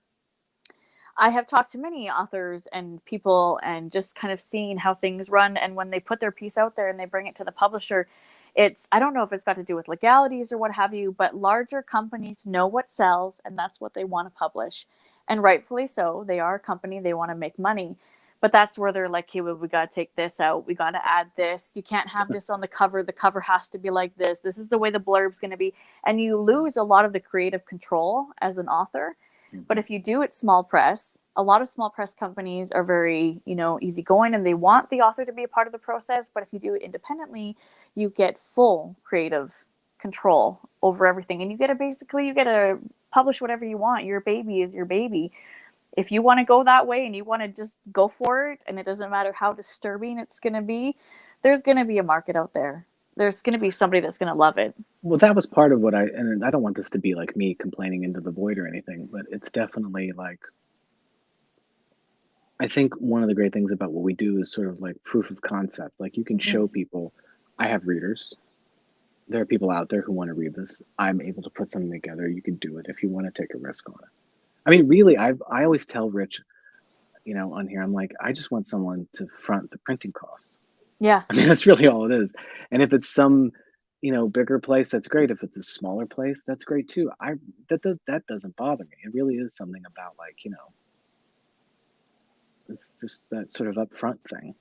I have talked to many authors and people and just kind of seen how things run. And when they put their piece out there and they bring it to the publisher, I don't know if it's got to do with legalities or what have you, but larger companies know what sells and that's what they want to publish. And rightfully so. They are a company, they want to make money. But that's where they're like, hey, well, we got to take this out. We got to add this. You can't have this on the cover. The cover has to be like this. This is the way the blurb's going to be. And you lose a lot of the creative control as an author. But if you do it small press, a lot of small press companies are very, easygoing and they want the author to be a part of the process. But if you do it independently, you get full creative control over everything. And you get to publish whatever you want. Your baby is your baby. If you want to go that way and you want to just go for it, and it doesn't matter how disturbing it's going to be, there's going to be a market out there. There's going to be somebody that's going to love it. Well, that was part of what and I don't want this to be like me complaining into the void or anything, but it's definitely like, I think one of the great things about what we do is sort of like proof of concept. Like you can show people, I have readers. There are people out there who want to read this. I'm able to put something together. You can do it if you want to take a risk on it. I mean, really, I always tell Rich, on here, I'm like, I just want someone to front the printing costs. Yeah. I mean, that's really all it is. And if it's some, bigger place, that's great. If it's a smaller place, that's great too. That doesn't bother me. It really is something about like, it's just that sort of upfront thing.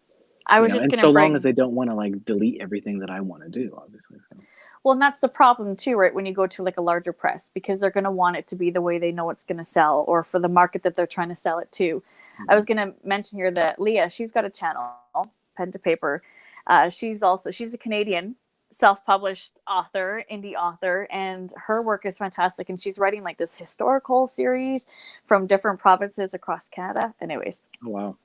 I was just And going so to long as bring, they don't want to like delete everything that I want to do, obviously. So. well, and that's the problem too, right? When you go to like a larger press, because they're going to want it to be the way they know it's going to sell, or for the market that they're trying to sell it to. I was going to mention here that Leah, she's got a channel, Pen to Paper. She's a Canadian self-published author, indie author, and her work is fantastic. And she's writing like this historical series from different provinces across Canada. Anyways. Oh, wow.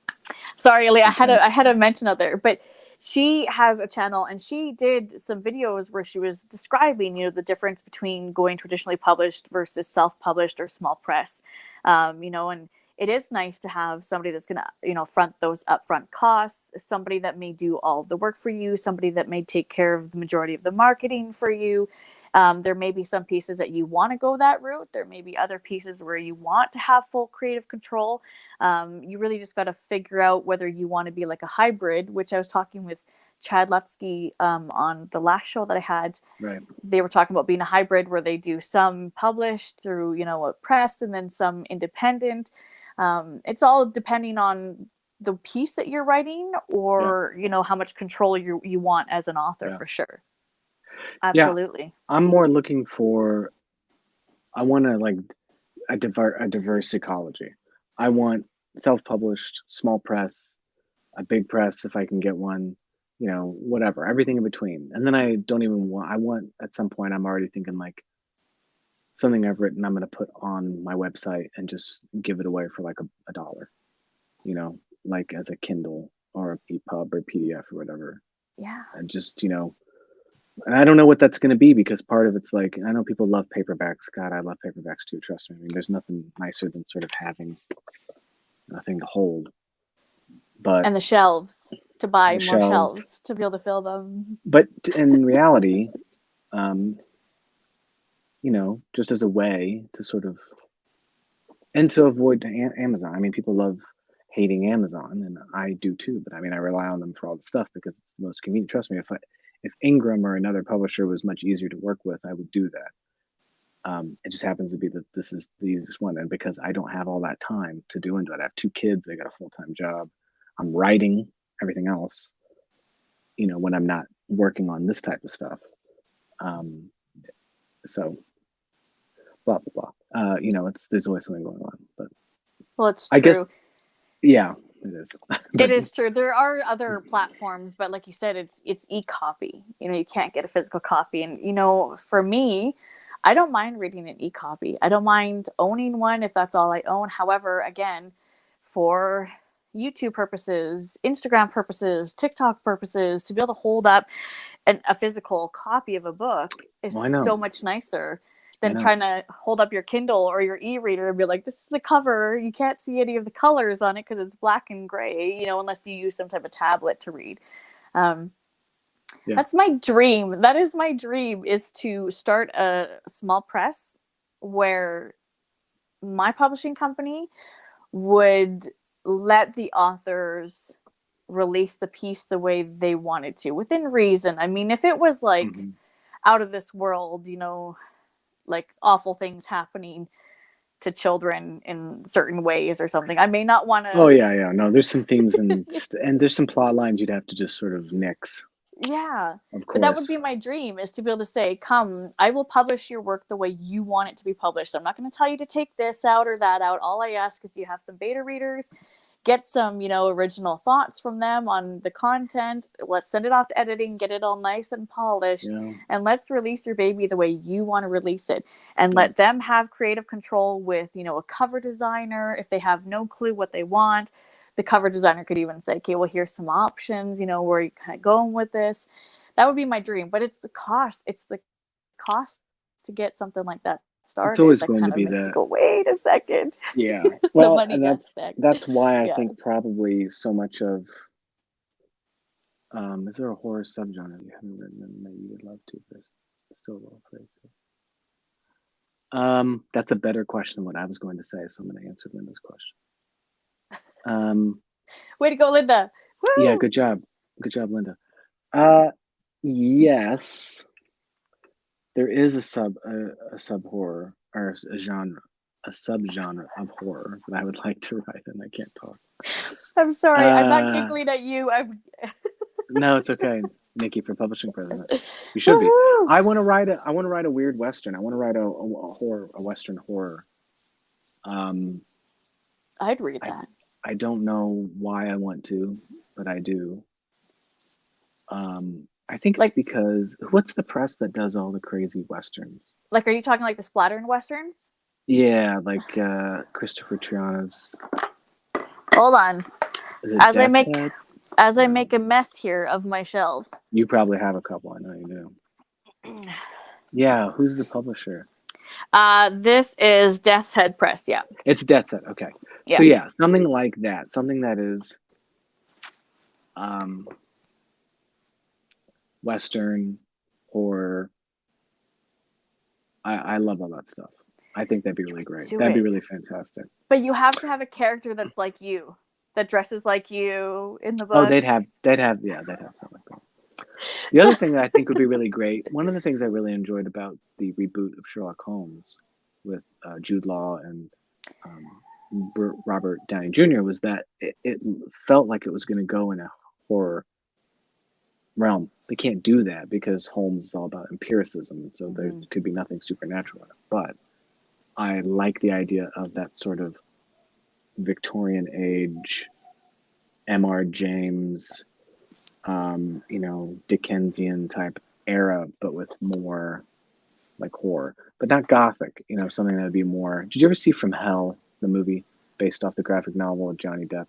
Sorry, Leah, I had a mention out there, but she has a channel and she did some videos where she was describing, the difference between going traditionally published versus self-published or small press, and it is nice to have somebody that's going to, front those upfront costs, somebody that may do all the work for you, somebody that may take care of the majority of the marketing for you. There may be some pieces that you want to go that route. There may be other pieces where you want to have full creative control. You really just got to figure out whether you want to be like a hybrid, which I was talking with Chad Lutsky on the last show that I had. Right. They were talking about being a hybrid where they do some published through, a press and then some independent. It's all depending on the piece that you're writing or, how much control you want as an author for sure. Absolutely. Yeah, I'm more looking for, I want to like a diverse ecology. I want self-published, small press, a big press if I can get one, whatever, everything in between. And then I want at some point, I'm already thinking like something I've written, I'm going to put on my website and just give it away for like a dollar, like as a Kindle or a EPUB or PDF or whatever. Yeah. And just, and I don't know what that's going to be because part of it's like, I know people love paperbacks. God, I love paperbacks too. Trust me. I mean, there's nothing nicer than sort of having nothing to hold. But and the shelves to buy more shelves to be able to fill them. But in reality, just as a way to sort of, and to avoid Amazon. I mean, people love hating Amazon, and I do too. But I mean, I rely on them for all the stuff because it's the most convenient. Trust me, if Ingram or another publisher was much easier to work with, I would do that. It just happens to be that this is the easiest one, and because I don't have all that time to do into it, I have 2 kids. I got a full-time job. I'm writing everything else. When I'm not working on this type of stuff. So, blah blah blah. There's always something going on, but it's true. I guess, yeah, it is. It is true. There are other platforms, but like you said, it's e-copy. You can't get a physical copy, and for me, I don't mind reading an e-copy. I don't mind owning one if that's all I own. However, again, for YouTube purposes, Instagram purposes, TikTok purposes, to be able to hold up a physical copy of a book is so much nicer than trying to hold up your Kindle or your e-reader and be like, this is the cover. You can't see any of the colors on it because it's black and gray, unless you use some type of tablet to read. That's my dream. That is my dream, is to start a small press where my publishing company would let the authors release the piece the way they wanted to, within reason. I mean, if it was like out of this world, like awful things happening to children in certain ways or something, I may not want to. Oh yeah. No, there's some themes and there's some plot lines you'd have to just sort of nix. Yeah, of course. But that would be my dream, is to be able to say, come, I will publish your work the way you want it to be published. I'm not going to tell you to take this out or that out. All I ask is you have some beta readers, get some, original thoughts from them on the content. Let's send it off to editing, get it all nice and polished, and let's release your baby the way you want to release it. And let them have creative control with, a cover designer. If they have no clue what they want, the cover designer could even say, okay, well, here's some options, where you're kind of going with this. That would be my dream. But it's the cost. It's the cost to get something like that started, always that going kind to of be makes you that. go, wait a second. Yeah. The Well, money and aspect. that's why I Yeah. think probably so much of is there a horror subgenre you haven't written and that you would love to, but still a little afraid to? That's a better question than what I was going to say, so I'm going to answer Linda's question. Way to go, Linda. Woo! Yeah, good job, Linda. Yes, there is a sub horror or a genre, a subgenre of horror that I would like to write, and I can't talk. I'm sorry, I'm not giggling at you. No, it's okay, Nikki, for publishing president. You should be. I want to write a weird western. I want to write a western horror. I'd read that. I don't know why I want to, but I do. I think it's because what's the press that does all the crazy westerns? Like, are you talking like the splatter in westerns? Yeah, like Christopher Triana's. Hold on. As I make a mess here of my shelves. You probably have a couple. I know you do. Yeah, who's the publisher? This is Death's Head Press. Yeah, it's Death's Head. Okay, yeah. So yeah, something like that. Something that is, Western horror. I love all that stuff. I think that'd be really great. That'd be really fantastic. But you have to have a character that's like you, that dresses like you in the book. Oh, they'd have something like that. The other thing that I think would be really great, one of the things I really enjoyed about the reboot of Sherlock Holmes with Jude Law and Robert Downey Jr. was that it felt like it was going to go in a horror realm. They can't do that because Holmes is all about empiricism, and so there could be nothing supernatural in it. But I like the idea of that sort of Victorian age, M.R. James, Dickensian type era, but with more like horror, but not gothic. Something that would be more. Did you ever see From Hell, the movie based off the graphic novel of Johnny Depp?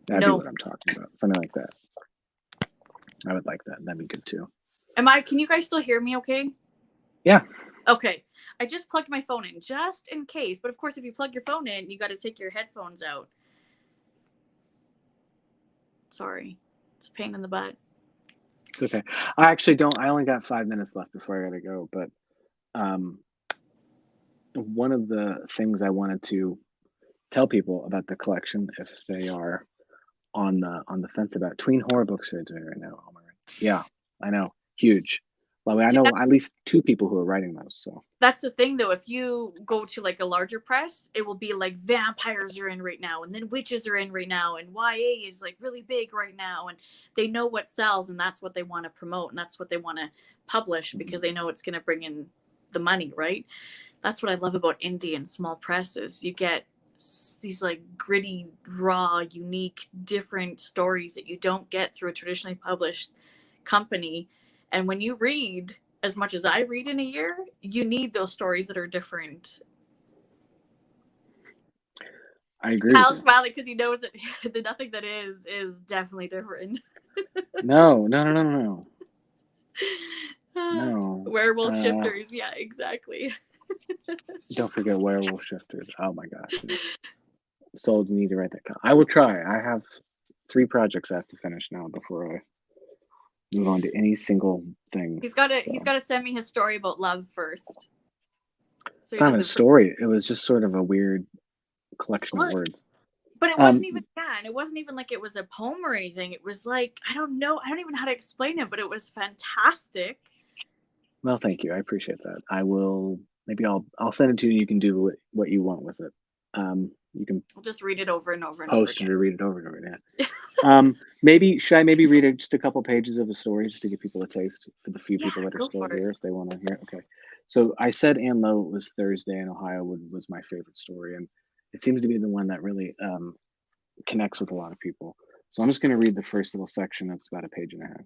That'd be what I'm talking about. Something like that. I would like that. That'd be good too. Can you guys still hear me okay? Yeah. Okay. I just plugged my phone in just in case. But of course, if you plug your phone in, you got to take your headphones out. Sorry. It's a pain in the butt. It's okay. I actually don't. I only got 5 minutes left before I got to go. But one of the things I wanted to tell people about the collection, if they are on the fence about tween horror books are doing right now. Yeah, I know, huge. Well, I know at least 2 people who are writing those. So that's the thing, though. If you go to like a larger press, it will be like vampires are in right now, and then witches are in right now, and YA is like really big right now, and they know what sells, and that's what they want to promote, and that's what they want to publish because they know it's going to bring in the money, right? That's what I love about indie and small presses. You get these like gritty, raw, unique, different stories that you don't get through a traditionally published company. And when you read as much as I read in a year, you need those stories that are different. I agree. Cal's smiling because he knows that the nothing that is definitely different. No. Werewolf shifters, yeah, exactly. Don't forget Werewolf Shifters. Oh my gosh. Sold, you need to write that. I will try. I have 3 projects I have to finish now before I move on to any single thing. He's got to send me his story about love first. So it's not a story. It was just sort of a weird collection of words. But it wasn't even that. And it wasn't even like it was a poem or anything. It was like, I don't know. I don't even know how to explain it, but it was fantastic. Well, thank you. I appreciate that. I will. Maybe I'll send it to you. You can do what you want with it. You can just read it over and over and post it or read it over and over. Yeah. Should I read just a couple pages of the story just to give people a taste for the few people that are still here if they want to hear it? Okay. So I said Anne Lowe was Thursday in Ohio was my favorite story, and it seems to be the one that really connects with a lot of people. So I'm just going to read the first little section. It's about a page and a half.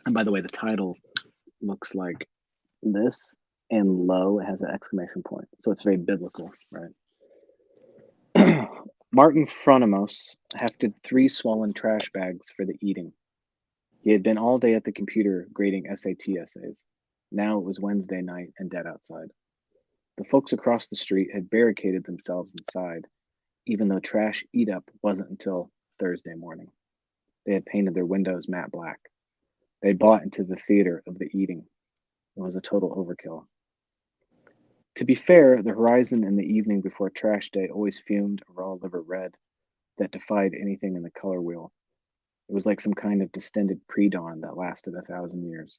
And by the way, the title looks like this, and Lowe has an exclamation point. So it's very biblical, right? Martin Fronimos hefted 3 swollen trash bags for the eating. He had been all day at the computer grading SAT essays. Now it was Wednesday night and dead outside. The folks across the street had barricaded themselves inside, even though trash eat up wasn't until Thursday morning. They had painted their windows matte black. They bought into the theater of the eating. It was a total overkill. To be fair, the horizon in the evening before trash day always fumed a raw liver red that defied anything in the color wheel. It was like some kind of distended pre-dawn that lasted 1,000 years.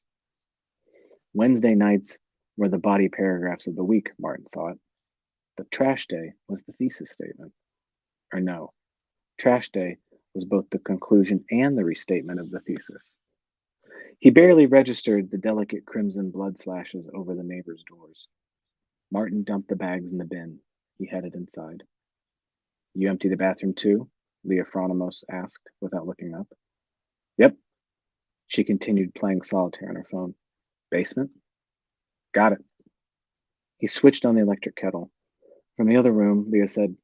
Wednesday nights were the body paragraphs of the week, Martin thought. But trash day was the thesis statement. Or no, trash day was both the conclusion and the restatement of the thesis. He barely registered the delicate crimson blood slashes over the neighbors' doors. Martin dumped the bags in the bin. He headed inside. You empty the bathroom too? Leah Phronimos asked without looking up. Yep. She continued playing solitaire on her phone. Basement? Got it. He switched on the electric kettle. From the other room, Leah said,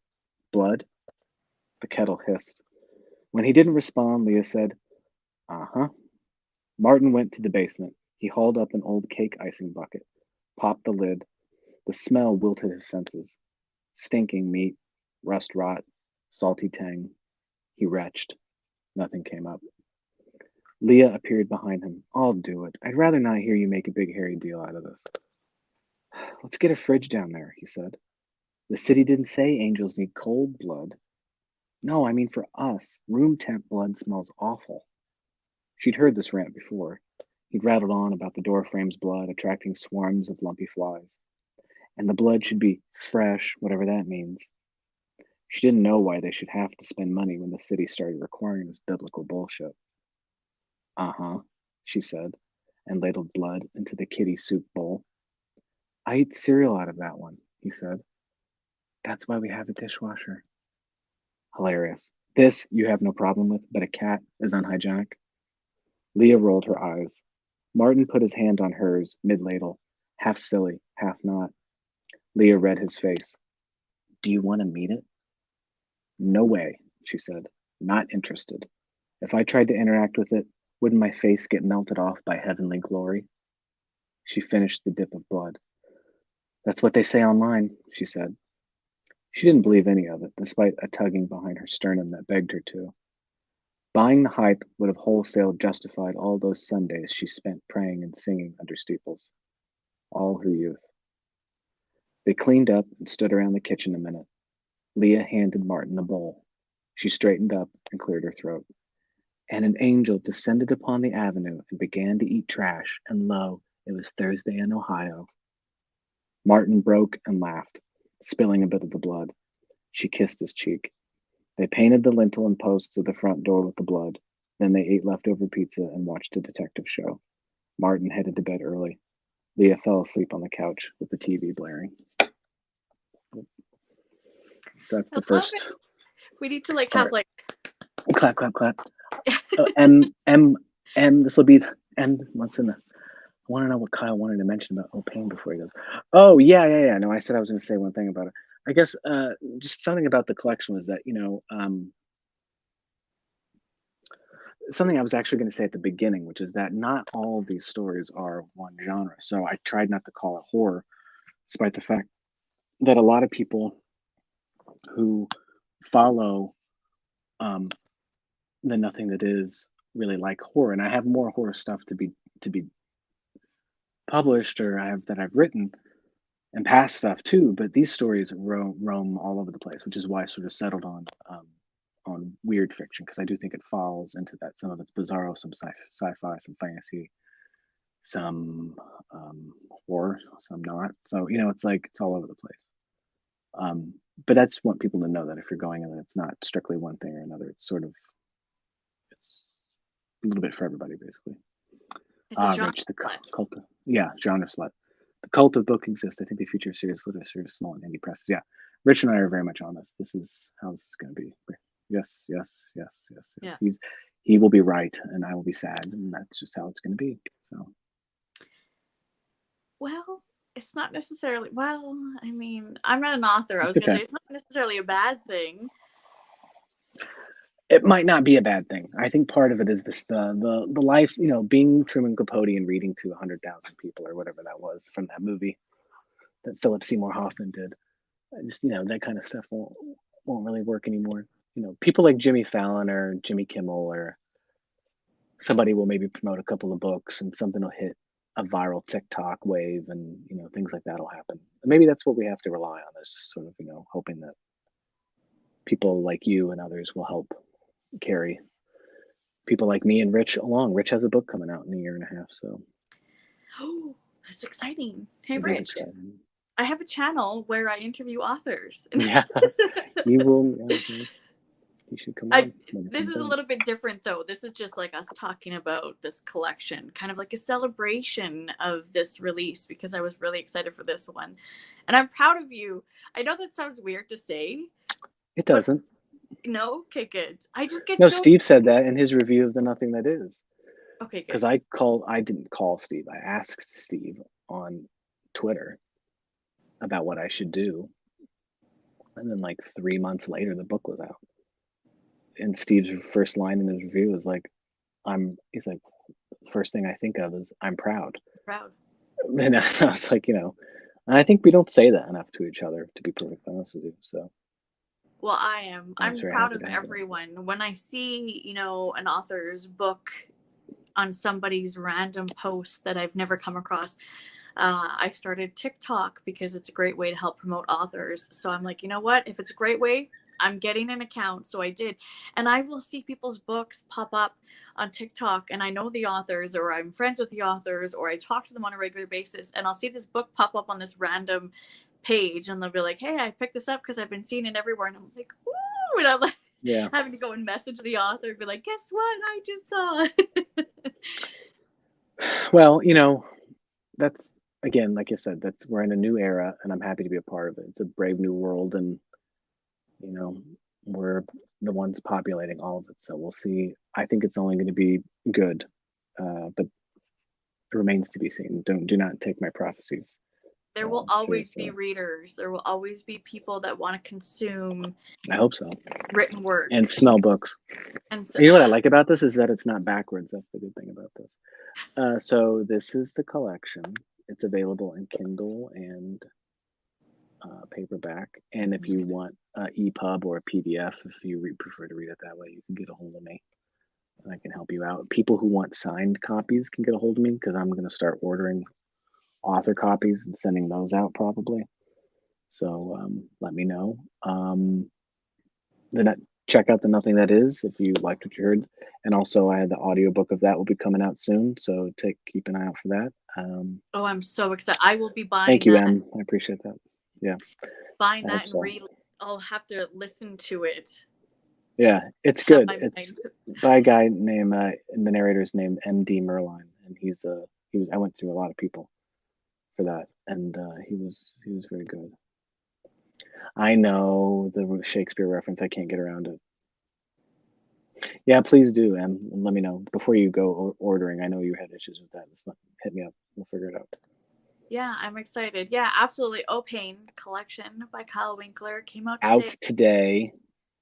Blood? The kettle hissed. When he didn't respond, Leah said, Uh-huh. Martin went to the basement. He hauled up an old cake icing bucket, popped the lid. The smell wilted his senses. Stinking meat, rust rot, salty tang. He retched. Nothing came up. Leah appeared behind him. I'll do it. I'd rather not hear you make a big hairy deal out of this. Let's get a fridge down there, he said. The city didn't say angels need cold blood. No, I mean for us. Room temp blood smells awful. She'd heard this rant before. He'd rattled on about the doorframe's blood attracting swarms of lumpy flies. And the blood should be fresh, whatever that means. She didn't know why they should have to spend money when the city started requiring this biblical bullshit. Uh-huh, she said, and ladled blood into the kitty soup bowl. I eat cereal out of that one, he said. That's why we have a dishwasher. Hilarious. This you have no problem with, but a cat is unhygienic. Leah rolled her eyes. Martin put his hand on hers, mid-ladle, half silly, half not. Leah read his face. Do you want to meet it? No way, she said. Not interested. If I tried to interact with it, wouldn't my face get melted off by heavenly glory? She finished the dip of blood. That's what they say online, she said. She didn't believe any of it, despite a tugging behind her sternum that begged her to. Buying the hype would have wholesale justified all those Sundays she spent praying and singing under steeples. All her youth. They cleaned up and stood around the kitchen a minute. Leah handed Martin the bowl. She straightened up and cleared her throat. And an angel descended upon the avenue and began to eat trash, and lo, it was Thursday in Ohio. Martin broke and laughed, spilling a bit of the blood. She kissed his cheek. They painted the lintel and posts of the front door with the blood. Then they ate leftover pizza and watched a detective show. Martin headed to bed early. Leah fell asleep on the couch with the TV blaring. That's the first. We need to like part. have like clap, clap, clap. This will be M. What's in the? I want to know what Kyle wanted to mention about O'Pain before he goes. Oh yeah. No, I said I was going to say one thing about it. I guess just something about the collection was that something I was actually going to say at the beginning, which is that not all of these stories are one genre. So I tried not to call it horror, despite the fact that a lot of people who follow the Nothing That Is really like horror, and I have more horror stuff to be published, or I've written, and past stuff too. But these stories roam all over the place, which is why I sort of settled on weird fiction, because I do think it falls into that. Some of it's bizarro, some sci-fi, some fantasy, some horror, some not. So it's like it's all over the place. But that's want people to know that if you're going in, it's not strictly one thing or another. It's sort of a little bit for everybody, basically. Rich, the cult of, genre slut. The cult of book exists. I think they feature serious literature, small and indie presses. Yeah, Rich and I are very much on this. This is how this is going to be. Yes. Yeah. He will be right, and I will be sad, and that's just how it's going to be. So. Well, it's not necessarily. Well, I mean, I'm not an author. I was going to say it's not necessarily a bad thing. It might not be a bad thing. I think part of it is this the life, being Truman Capote and reading to 100,000 people or whatever that was from that movie that Philip Seymour Hoffman did. I just, that kind of stuff won't really work anymore. People like Jimmy Fallon or Jimmy Kimmel or somebody will maybe promote a couple of books and something will hit a viral TikTok wave and things like that will happen. Maybe that's what we have to rely on is just sort of hoping that people like you and others will help carry people like me and Rich along. Rich has a book coming out in a year and a half, so Oh, that's exciting. Hey, it is Rich, exciting. I have a channel where I interview authors. Yeah, you will. You should come on. This is a little bit different, though. This is just like us talking about this collection, kind of like a celebration of this release, because I was really excited for this one. And I'm proud of you. I know that sounds weird to say. It doesn't. No? Okay, good. I just get No, so Steve said that in his review of The Nothing That Is. Okay, good. Because I didn't call Steve. I asked Steve on Twitter about what I should do. And then like 3 months later, the book was out. And Steve's first line in his review was like, he's like, first thing I think of is I'm proud. Proud. And I was like, and I think we don't say that enough to each other, to be perfectly honest with you. So, well, I am. I'm very proud happy of to have it. everyone. When I see, an author's book on somebody's random post that I've never come across, I started TikTok because it's a great way to help promote authors. So I'm like, you know what? If it's a great way, I'm getting an account. So I did. And I will see people's books pop up on TikTok, and I know the authors, or I'm friends with the authors, or I talk to them on a regular basis, and I'll see this book pop up on this random page, and they'll be like, hey, I picked this up because I've been seeing it everywhere. And I'm like, ooh, and I'm like, Yeah. having to go and message the author and be like, guess what? I just saw. Well, that's, again, like I said, we're in a new era, and I'm happy to be a part of it. It's a brave new world, and we're the ones populating all of it. So we'll see. I think it's only going to be good, but it remains to be seen. Do not take my prophecies. There will always seriously. be readers. There will always be people that want to consume I hope so. written work And smell books. And so, You know what I like about this is that it's not backwards. That's the good thing about this. So this is the collection. It's available in Kindle and paperback. And if you want EPUB or a PDF, if you prefer to read it that way, you can get a hold of me. And I can help you out. People who want signed copies can get a hold of me because I'm going to start ordering author copies and sending those out probably. So let me know. Then check out The Nothing That Is if you liked what you heard. And also I had the audiobook of that will be coming out soon. So keep an eye out for that. oh, I'm so excited. I will be buying Thank you, that. Em. I appreciate that. Yeah. Buying that and I'll have to listen to it. Yeah, it's good. It's by a guy named the narrator's named M.D. Merline, and I went through a lot of people for that, and he was very good. I know the Shakespeare reference. I can't get around it. Yeah, please do, and let me know before you go ordering. I know you had issues with that. Hit me up. We'll figure it out. Yeah, I'm excited. Yeah, absolutely. Oh Pain collection by Kyle Winkler came out today.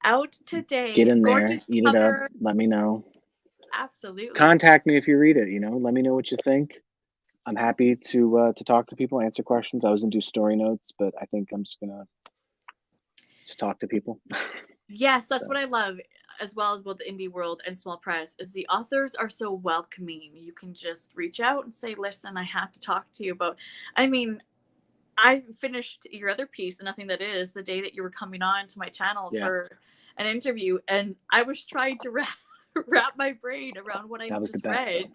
Out today. Get in Gorgeous there, eat cover. it up. Let me know. Absolutely. Contact me if you read it. Let me know what you think. I'm happy to talk to people, answer questions. I was gonna do story notes, but I think I'm just gonna talk to people. Yes, that's what I love, as well as both the indie world and small press, is the authors are so welcoming. You can just reach out and say, listen, I have to talk to you about. I mean, I finished your other piece, The Nothing That Is, the day that you were coming on to my channel for an interview, and I was trying to wrap my brain around what I just read.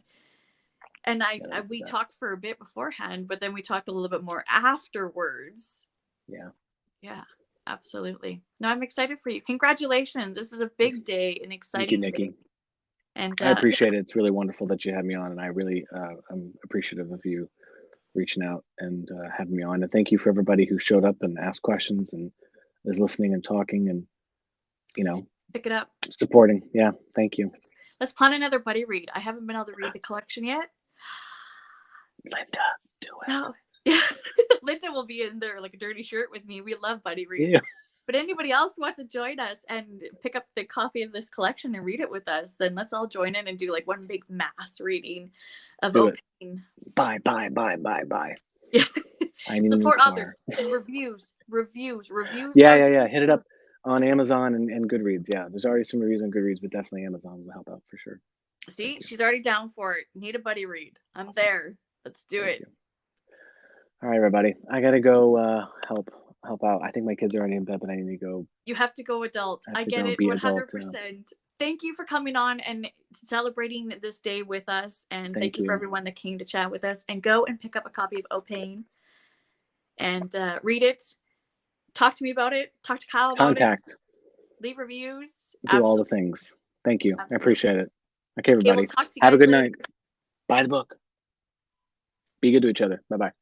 And we talked for a bit beforehand, but then we talked a little bit more afterwards. Yeah, absolutely. No, I'm excited for you. Congratulations. This is a big day, an exciting Thank you, Nikki. day. And I appreciate it. It's really wonderful that you had me on, and I really I'm appreciative of you reaching out and having me on. And thank you for everybody who showed up and asked questions and is listening and talking and pick it up, supporting. Yeah, thank you. Let's plan another buddy read. I haven't been able to read the collection yet. Linda, do it. No. Yeah. Linda will be in there like a dirty shirt with me. We love buddy reads. Yeah. But anybody else who wants to join us and pick up the copy of this collection and read it with us, then let's all join in and do like one big mass reading of Do it. Opain. Buy. Yeah. I need a new Support car. authors and reviews. Yeah. Hit it up on Amazon and Goodreads. Yeah, there's already some reviews on Goodreads, but definitely Amazon will help out for sure. See, she's already down for it. Need a buddy read. I'm there. Let's do it. All right, everybody. I gotta go help out. I think my kids are already in bed, but I need to go. You have to go adult. I get it 100%. Thank you for coming on and celebrating this day with us. And thank you for everyone that came to chat with us. And go and pick up a copy of Opain and read it. Talk to me about it. Talk to Kyle about it. Leave reviews. Do all the things. Thank you. Absolutely. I appreciate it. Okay, everybody. We'll talk to you Have a good later. night. Buy the book. Be good to each other. Bye-bye.